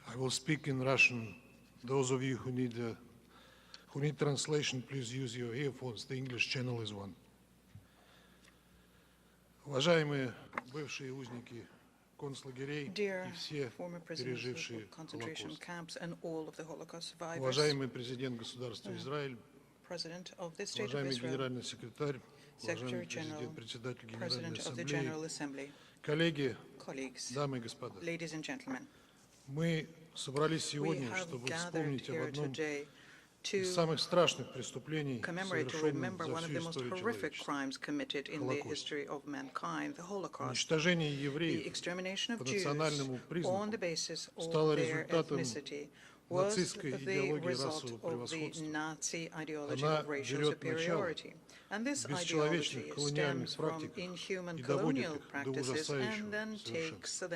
I will speak in Russian. Those of you who need translation, please use your earphones. The English channel is one. Уважаемые бывшие узники концлагерей и все пережившие Холокост. Уважаемый президент государства Израиль, уважаемый генеральный секретарь, уважаемый председатель Генеральной Ассамблеи, коллеги, дамы и господа. Мы собрались сегодня, чтобы вспомнить об одном из самых страшных преступлений, совершенных за всю историю человечества — Холокост. Уничтожение евреев по национальному признаку стало результатом нацистской идеологии расового превосходства. Она берет начало в бесчеловечных колониальных практиках и доводит их до ужасающего совершенства.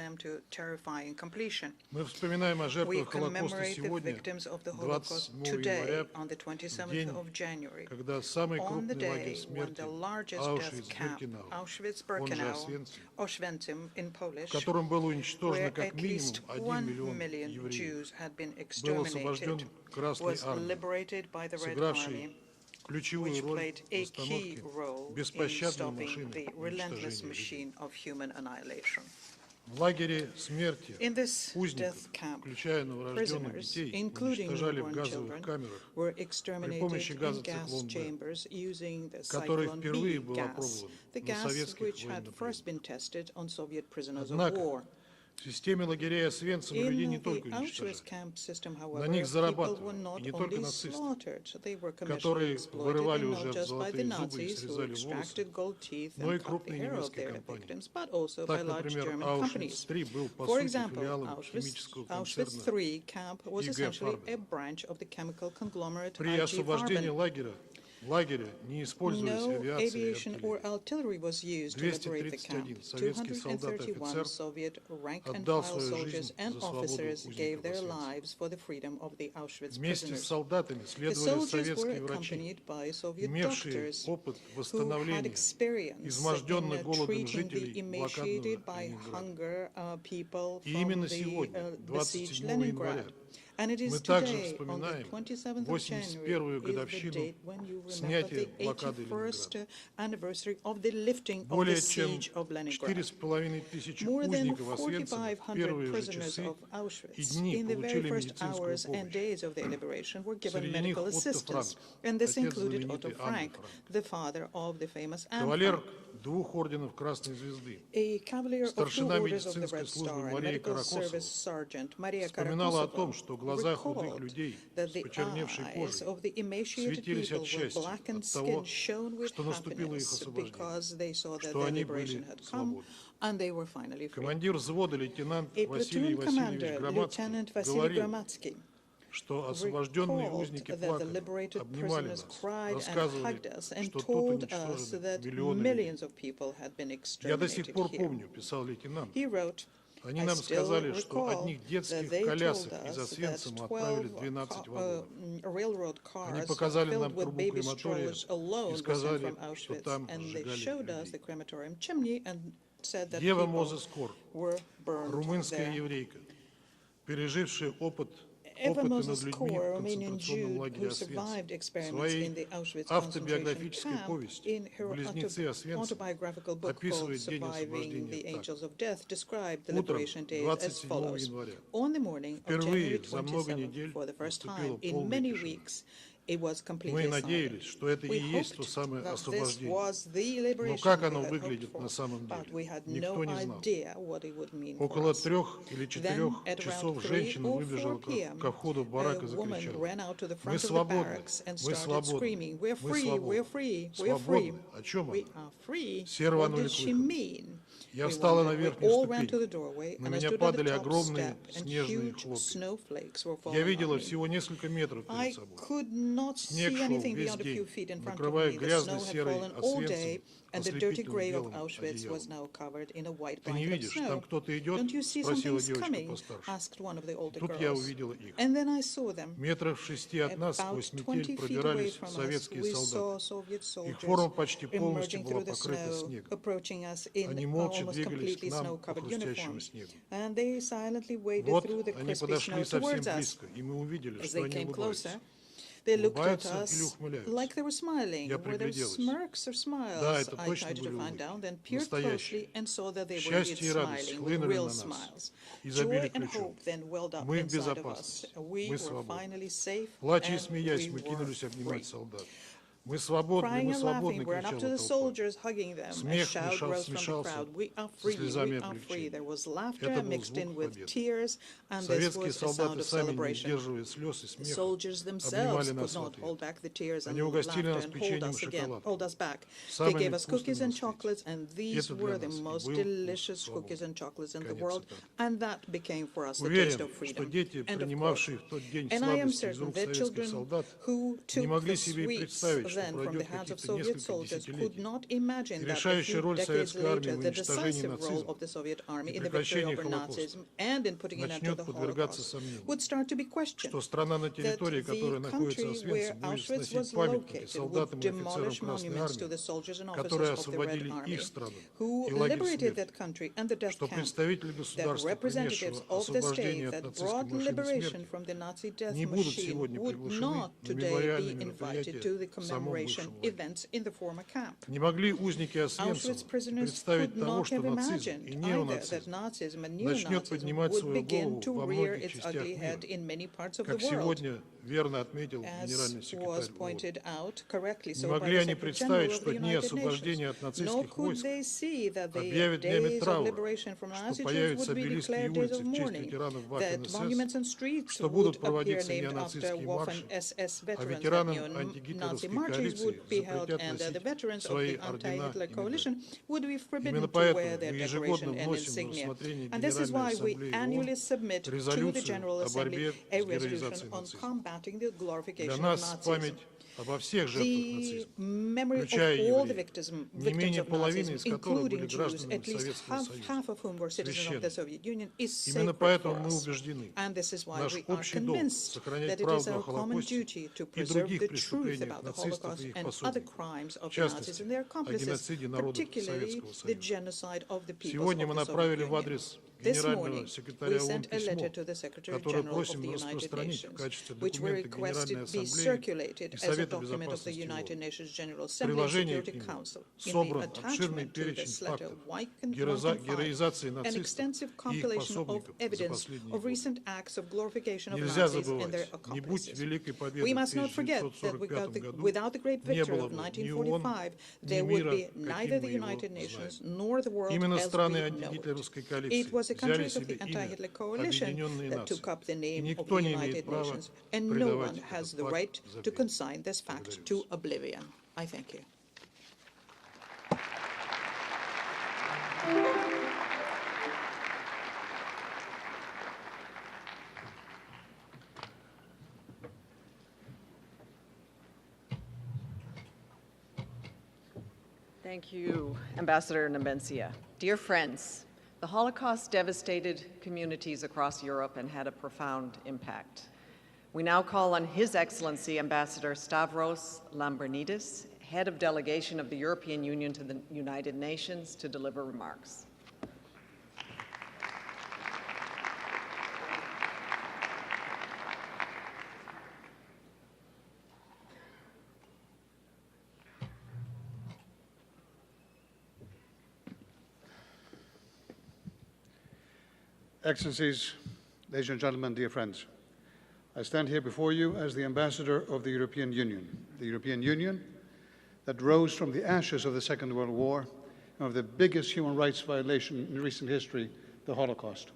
Мы вспоминаем о жертвах Холокоста сегодня, 27 января, в день, когда самый крупный лагерь смерти Аушвиц-Биркенау, он же Освенцим, в котором было уничтожено как минимум 1 миллион евреев, был освобожден Красной Армией, сыгравшей ключевую роль в установке беспощадной машины уничтожения. В лагере смерти узников, включая новорожденных детей, уничтожали в газовых камерах при помощи газа циклон Б, который впервые был опробован на советских военнопленных. Однако в системе лагерей Освенцима людей не только уничтожали, на них зарабатывали, и не только нацисты, которые вырывали у жертв золотые зубы и срезали волосы, но и крупные немецкие компании. Так, например, Auschwitz-III был по сути филиалом химического концерна IG. При освобождении лагеря не использовались авиация и артиллерия. 231 советский солдат и офицер отдал свою жизнь за свободу узников Освенцима. Вместе с солдатами следовали советские врачи, имевшие опыт восстановления изможденных голодом жителей блокадного Ленинграда. И именно сегодня, 27 января, мы также вспоминаем 81-ю годовщину снятия блокады Ленинграда. Более чем 4,5 тысячи узников Освенцима в первые же часы и дни получили медицинскую помощь. Среди них Отто Франк, отец знаменитой Анны Франк, кавалер 2 орденов Красной Звезды, старшина медицинской службы Мария Каракосова, вспоминала о том, что глаза худых людей с почерневшей кожей светились от счастья, от того, что наступило их освобождение, что они были свободны. Командир взвода лейтенант Василий Васильевич Громадский говорил, что освобожденные узники плакали, обнимали нас, рассказывали, что тут уничтожены миллионы людей. «Я до сих пор помню», — писал лейтенант, они нам сказали, что одних детских колясок из Освенцима отправили 12 вагонов. Они показали нам трубу крематория и сказали, что там сжигали людей. Ева Мозес-Кор, румынская еврейка, пережившая опыт над людьми в концентрационном лагере Освенцим. В своей автобиографической повести «Близнецы Освенцима» описывает день освобождения так. Утром 27 января впервые за много недель наступила полная тишина. it was completely Мы надеялись, что это и есть то самое освобождение. Но как оно выглядит на самом деле, никто не знал. Около 3 или 4 часов женщина выбежала ко входу в барак и закричала: «Мы свободны! Мы свободны! Мы свободны!» Свободны? О чем она? Все рванули к выходу. Я встала на верхнюю ступень. На меня падали огромные снежные хлопья. Я видела всего несколько метров перед собой. Снег шел весь день, накрывая грязной серой освенцем ослепительным белым одеялом. «Ты не видишь, там кто-то идет?» — спросила девочка постарше. И тут я увидела их. Метров в 6 от нас сквозь метель пробирались советские солдаты. Их форма почти полностью была покрыта снегом. Они молча двигались к нам по хрустящему снегу. Вот они подошли совсем близко, и мы увидели, что они улыбаются. They looked at us like they were smiling. Were there smirks or smiles? I tried to find out, then peered closely and saw that they were indeed smiling with real smiles. Joy and hope then welled up inside of us. We were finally safe and we were free. Мы свободны, Crying мы and свободны, laughing, we ran up to the soldiers, hugging them. A shout rose from the crowd. We are free, we are free. There was laughter mixed in with tears, and this was a sound of celebration. The soldiers themselves could not hold back the tears and laughter and hold us back. They gave us cookies and chocolates, and these were the most delicious cookies and chocolates in the world, and that became for us the taste of freedom. And I am certain that children who took the sweets then from the hands of Soviet soldiers could not imagine that a few decades later the decisive role of the Soviet army in the victory over Nazism and in putting an end to the Holocaust would start to be questioned, that the country where Auschwitz was located would demolish monuments to the soldiers and officers of the Red Army who liberated that country and the death camp, that representatives of the state that brought liberation from the Nazi death machine would not today be invited to the commemoration events in the former camp. Auschwitz prisoners could not have imagined either that Nazism and neo-Nazism would begin to rear its ugly head in many parts of the world. As was pointed out correctly so by the Secretary General of the United Nations, nor could they see that the days of liberation from Nazi Jews would be declared days of mourning, that monuments and streets would appear named after Waffen-SS veterans, that neo-Nazi marches would be held, and the veterans of the anti-Hitler coalition would be forbidden to wear their decoration and insignia. And this is why we annually submit to the General Assembly a resolution on combating the glorification of Nazism. The memory of all the victims of Nazism, including Jews, at least half of whom were citizens of the Soviet Union, is sacred for us. And this is why we are convinced that it is our common duty to preserve the truth about the Holocaust and other crimes of the Nazis and their accomplices, particularly the genocide of the people of the Soviet Union. This morning, we sent a letter to the Secretary General of the United Nations, which we requested be circulated as a document of the United Nations General Assembly and Security Council. In the attachment to this letter, we can find an extensive compilation of evidence of recent acts of glorification of Nazis and their accomplices. We must not forget that without the great victory of 1945, there would be neither the United Nations nor the world as we know it. It was the countries of the anti-Hitler coalition that took up the name of the United Nations, and no one has the right to consign this fact to oblivion. I thank you. Thank you, Ambassador Nebenzia. Dear friends, the Holocaust devastated communities across Europe and had a profound impact. We now call on His Excellency Ambassador Stavros Lambrinidis, Head of Delegation of the European Union to the United Nations, to deliver remarks. Excellencies, ladies and gentlemen, dear friends, I stand here before you as the ambassador of the European Union that rose from the ashes of the Second World War and of the biggest human rights violation in recent history, the Holocaust.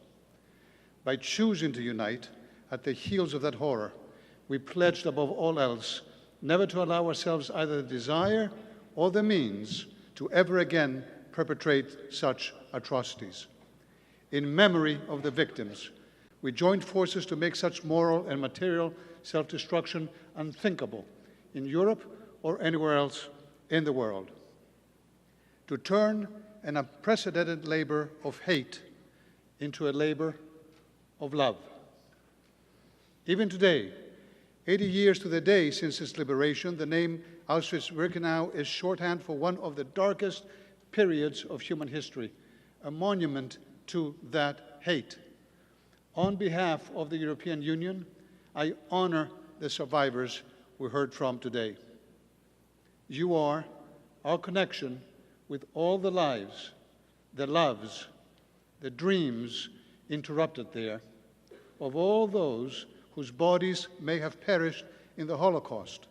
By choosing to unite at the heels of that horror, we pledged above all else never to allow ourselves either the desire or the means to ever again perpetrate such atrocities. In memory of the victims, we joined forces to make such moral and material self-destruction unthinkable in Europe or anywhere else in the world. To turn an unprecedented labor of hate into a labor of love. Even today, 80 years to the day since its liberation, the name Auschwitz-Birkenau is shorthand for one of the darkest periods of human history, a monument to that hate. On behalf of the European Union, I honor the survivors we heard from today. You are our connection with all the lives, the loves, the dreams interrupted there, of all those whose bodies may have perished in the Holocaust,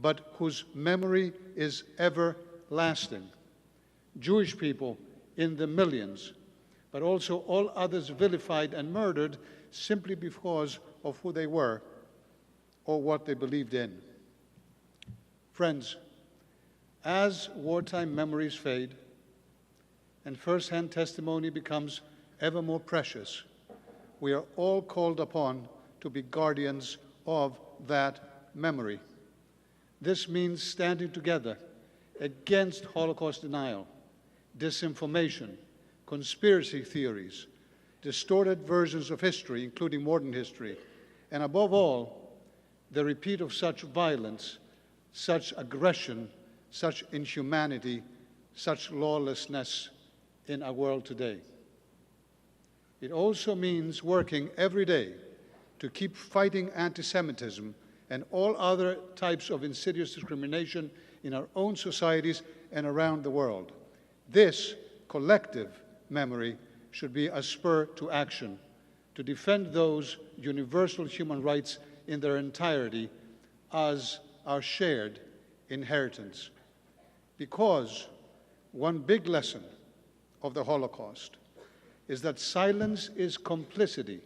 but whose memory is everlasting. Jewish people in the millions, but also all others vilified and murdered simply because of who they were or what they believed in. Friends, as wartime memories fade and first-hand testimony becomes ever more precious, we are all called upon to be guardians of that memory. This means standing together against Holocaust denial, disinformation, conspiracy theories, distorted versions of history, including modern history, and above all, the repeat of such violence, such aggression, such inhumanity, such lawlessness in our world today. It also means working every day to keep fighting anti-Semitism and all other types of insidious discrimination in our own societies and around the world. This collective memory should be a spur to action to defend those universal human rights in their entirety as our shared inheritance. Because one big lesson of the Holocaust is that silence is complicity,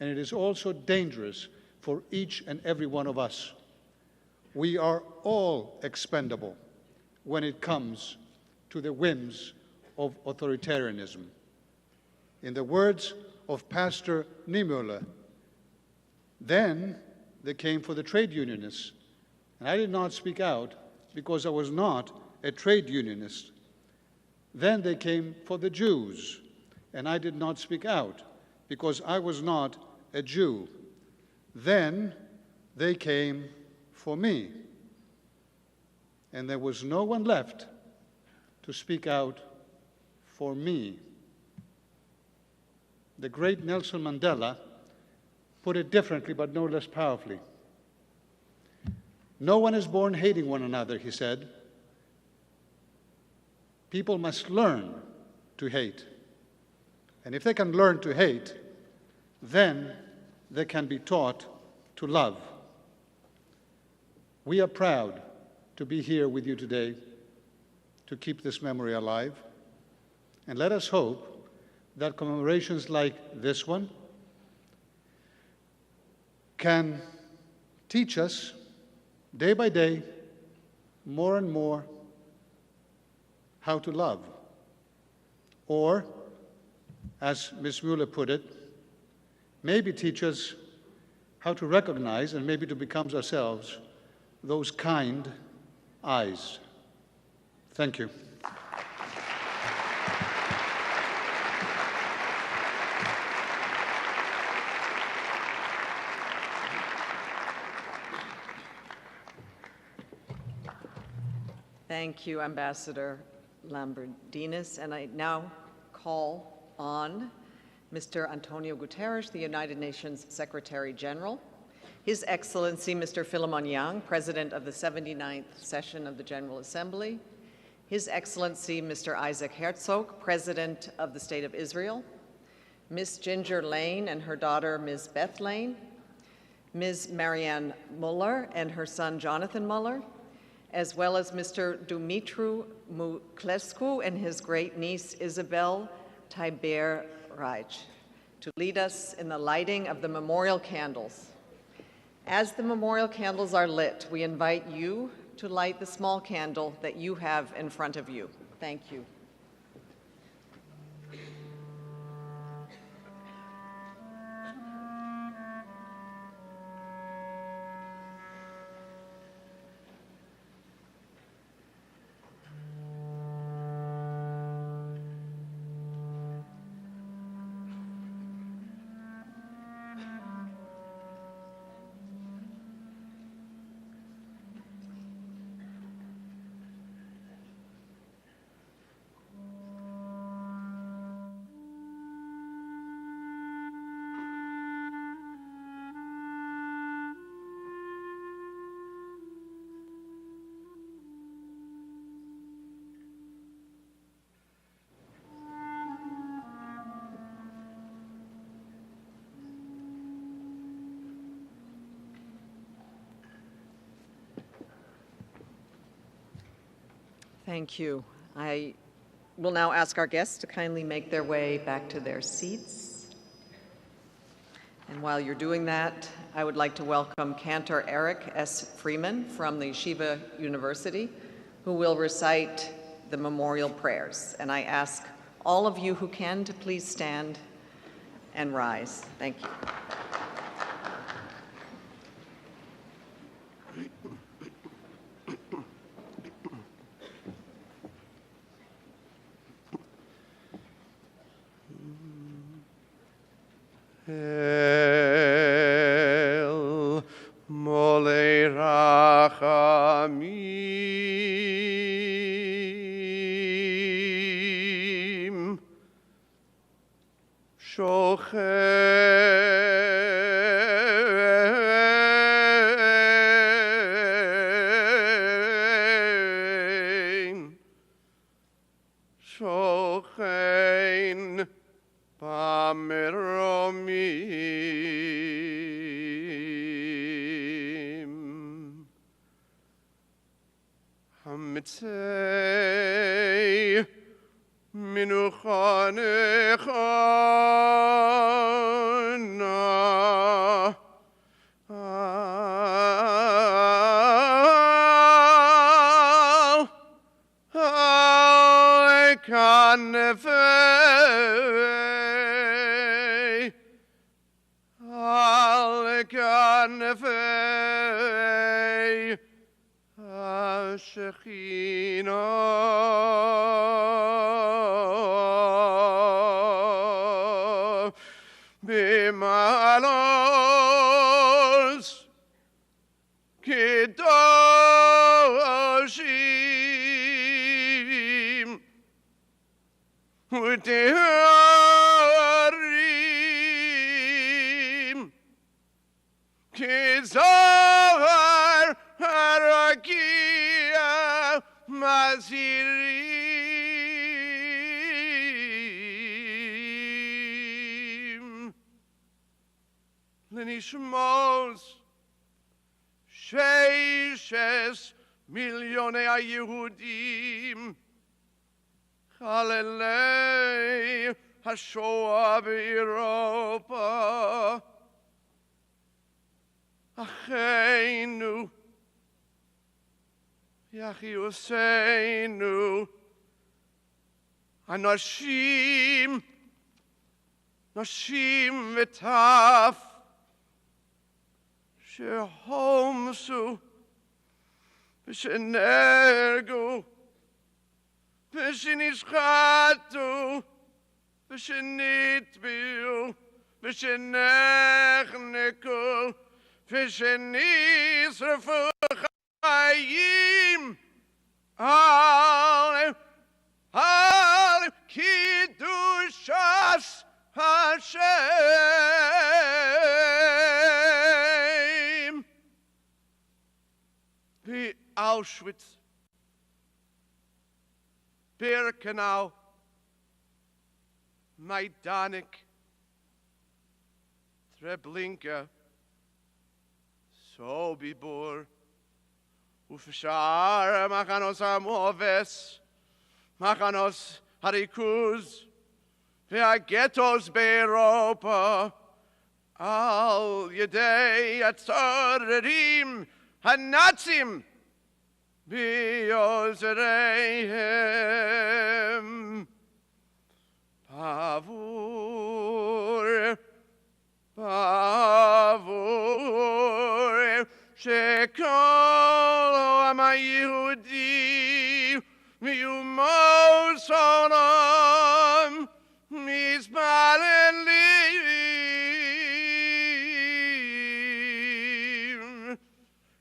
and it is also dangerous for each and every one of us. We are all expendable when it comes to the whims of authoritarianism. In the words of Pastor Niemöller, then they came for the trade unionists, and I did not speak out because I was not a trade unionist. Then they came for the Jews, and I did not speak out because I was not a Jew. Then they came for me, and there was no one left to speak out for me. The great Nelson Mandela put it differently, but no less powerfully. No one is born hating one another, he said. People must learn to hate. And if they can learn to hate, then they can be taught to love. We are proud to be here with you today to keep this memory alive. And let us hope that commemorations like this one can teach us day by day more and more how to love. Or, as Ms. Mueller put it, maybe teach us how to recognize and maybe to become ourselves those kind eyes. Thank you. Thank you, Ambassador Lambrinidis. And I now call on Mr. Antonio Guterres, the United Nations Secretary General, His Excellency Mr. Philemon Yang, President of the 79th Session of the General Assembly, His Excellency Mr. Isaac Herzog, President of the State of Israel, Ms. Ginger Lane and her daughter, Ms. Beth Lane, Ms. Marianne Muller and her son Jonathan Muller, as well as Mr. Dumitru Muclescu and his great-niece Isabel Tiber-Reich, to lead us in the lighting of the memorial candles. As the memorial candles are lit, we invite you to light the small candle that you have in front of you. Thank you. Thank you. I will now ask our guests to kindly make their way back to their seats. And while you're doing that, I would like to welcome Cantor Eric S. Freeman from the Yeshiva University, who will recite the memorial prayers. And I ask all of you who can to please stand and rise. Thank you. El Molei Rachamim Shochein Pameromim Hamitzei Minuchanechana Al-Kanefei Al-Kanefei Ashechina Bimalos Kedoshim Uteharim Kizahar Harakia Mazirim Lenishmos Sheishes Millionei Yehudim Chalelei HaShoah b'Europa Acheinu Yachiuseinu Anoshim Noshim v'taf Shehomsu V'shenergu V'shenishchatu V'shenitbiu V'shenechneku V'shenisrafu chayim Al Kiddushas Hashem Auschwitz Birkenau Majdanek Treblinka Sobiבור, ufshar machanos amoves, machanos harikuz, והגטוס באירופה, על ידי הצוררים הנאצים בעוזריהם. בעבור שכל העם היהודי מיומוס העולם מתפללים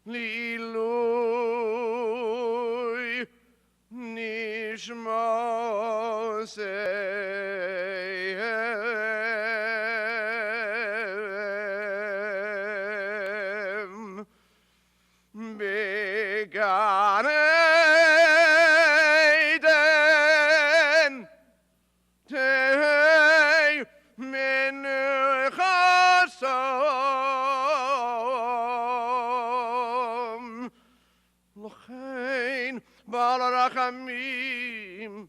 לעילוי נשמותיהם בגן עדן תהי מנחסם. לכן בעל הרחמים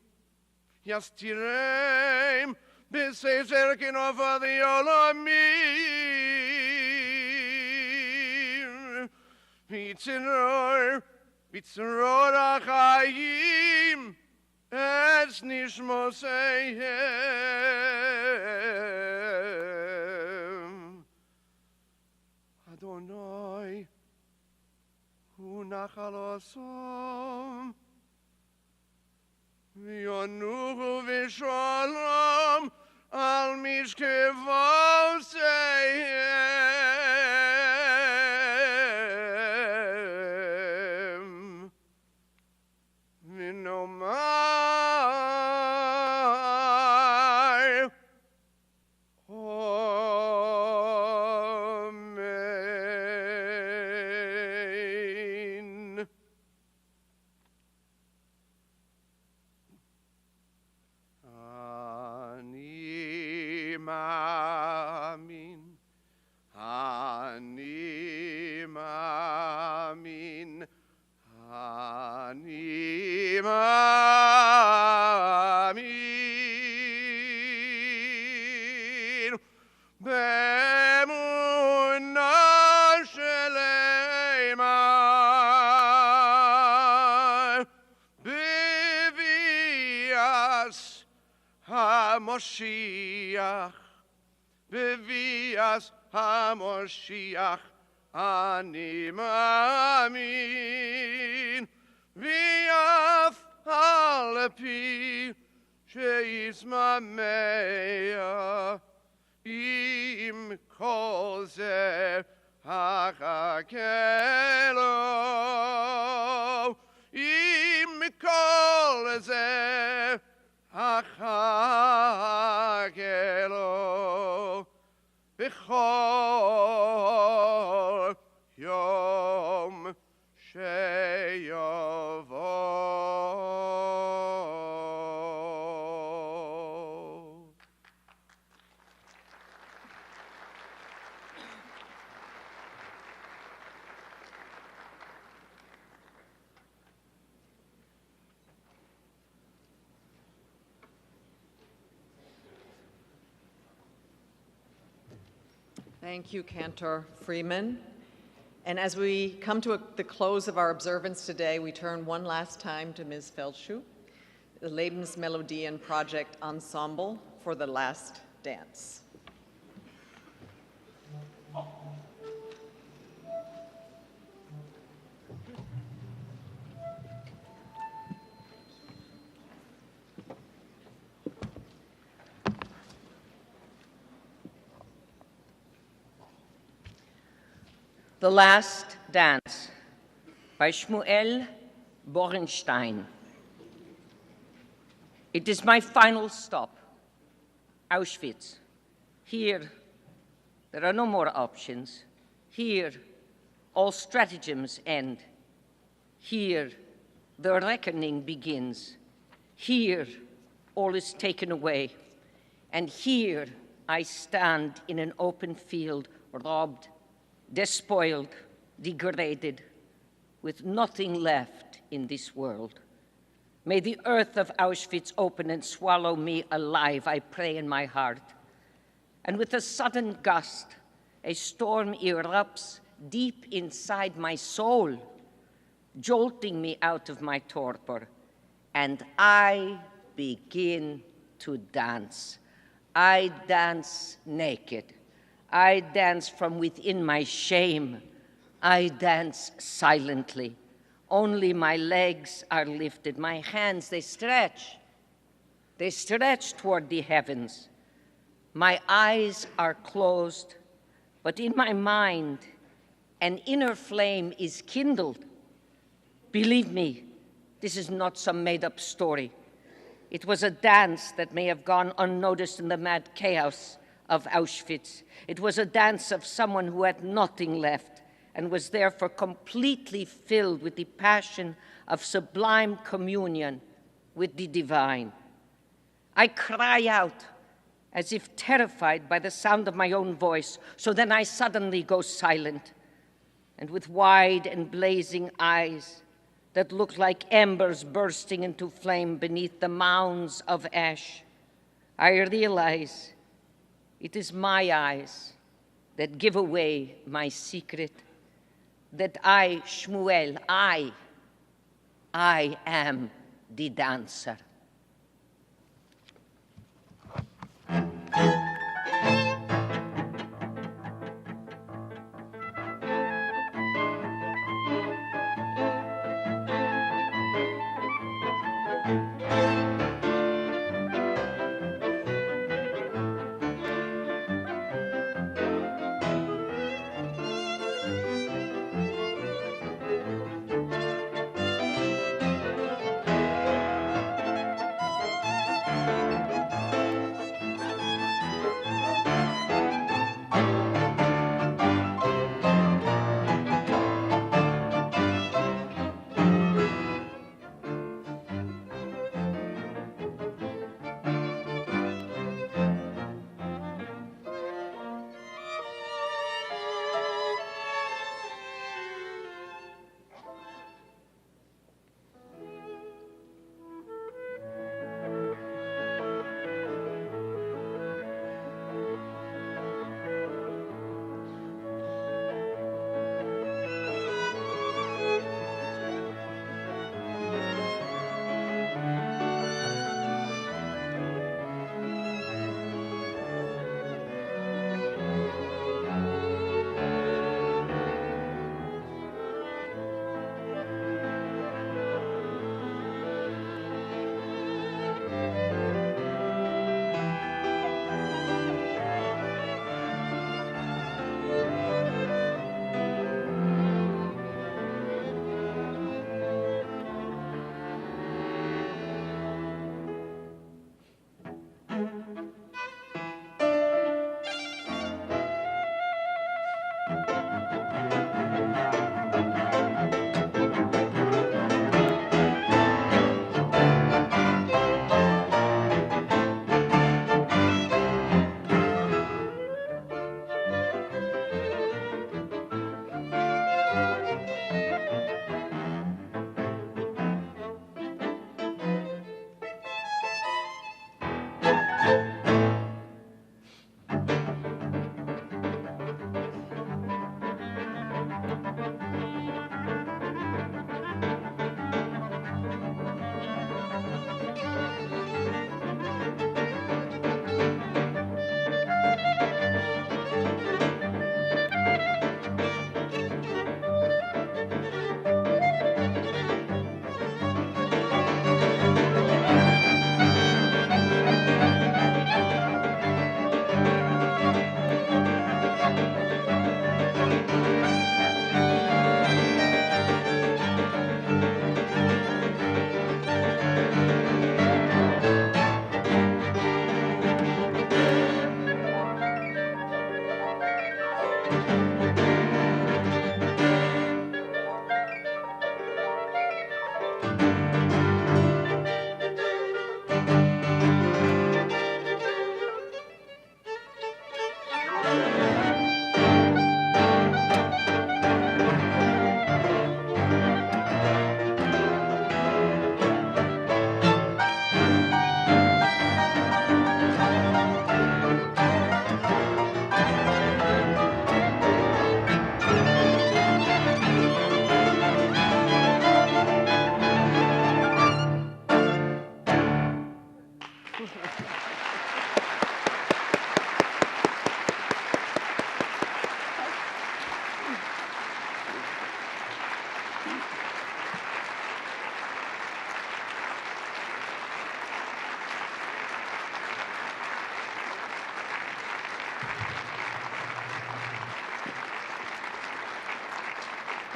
יסתירם בסתר כנופת העולמים, בצרור החיים את נשמותיהם. אדוני הוא נחלתם, וינוחו בשלום על משכבותיהם. ונאמר אמן. אני מאמין, אני מאמין, אני מאמין באמונה שלמה בביאת המשיח, בביאת המשיח אני מאמין, ואף על פי שיזממיה, עם כל זה אחכה לו, עם כל זה אחכה לו, בכל יום שיבוא. Thank you, Cantor Freeman. And as we come to the close of our observance today, we turn one last time to Ms. Feldschuh, the Lebensmelodien Project Ensemble for the last dance. The Last Dance by Shmuel Borenstein. It is my final stop, Auschwitz. Here, there are no more options. Here, all stratagems end. Here, the reckoning begins. Here, all is taken away. And here, I stand in an open field, robbed, despoiled, degraded, with nothing left in this world. May the earth of Auschwitz open and swallow me alive, I pray in my heart. And with a sudden gust, a storm erupts deep inside my soul, jolting me out of my torpor, and I begin to dance. I dance naked. I dance from within my shame. I dance silently. Only my legs are lifted. My hands, they stretch. They stretch toward the heavens. My eyes are closed, but in my mind, an inner flame is kindled. Believe me, this is not some made-up story. It was a dance that may have gone unnoticed in the mad chaos of Auschwitz. It was a dance of someone who had nothing left and was therefore completely filled with the passion of sublime communion with the divine. I cry out as if terrified by the sound of my own voice, so then I suddenly go silent, and with wide and blazing eyes that look like embers bursting into flame beneath the mounds of ash, I realize it is my eyes that give away my secret, that I, Shmuel, I am the dancer.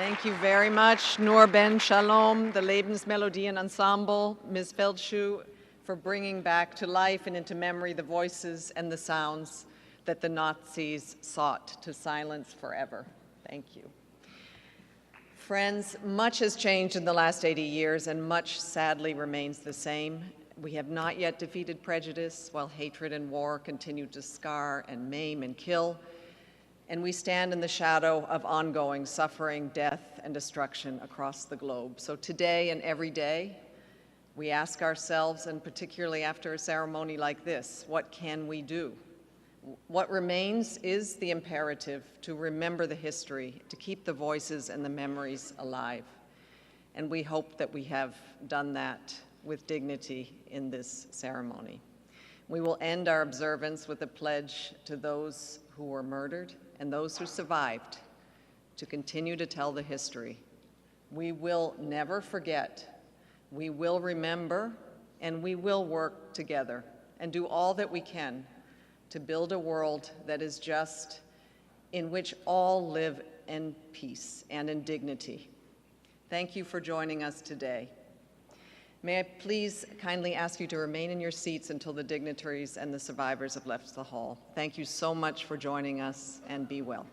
Thank you very much, Nur Ben Shalom, the Lebensmelodien Ensemble, Ms. Feldschuh, for bringing back to life and into memory the voices and the sounds that the Nazis sought to silence forever. Thank you. Friends, much has changed in the last 80 years, and much sadly remains the same. We have not yet defeated prejudice, while hatred and war continue to scar and maim and kill. And we stand in the shadow of ongoing suffering, death, and destruction across the globe. So today and every day, we ask ourselves, and particularly after a ceremony like this, what can we do? What remains is the imperative to remember the history, to keep the voices and the memories alive. And we hope that we have done that with dignity in this ceremony. We will end our observance with a pledge to those who were murdered and those who survived to continue to tell the history. We will never forget, we will remember, and we will work together and do all that we can to build a world that is just, in which all live in peace and in dignity. Thank you for joining us today. May I please kindly ask you to remain in your seats until the dignitaries and the survivors have left the hall. Thank you so much for joining us, and be well.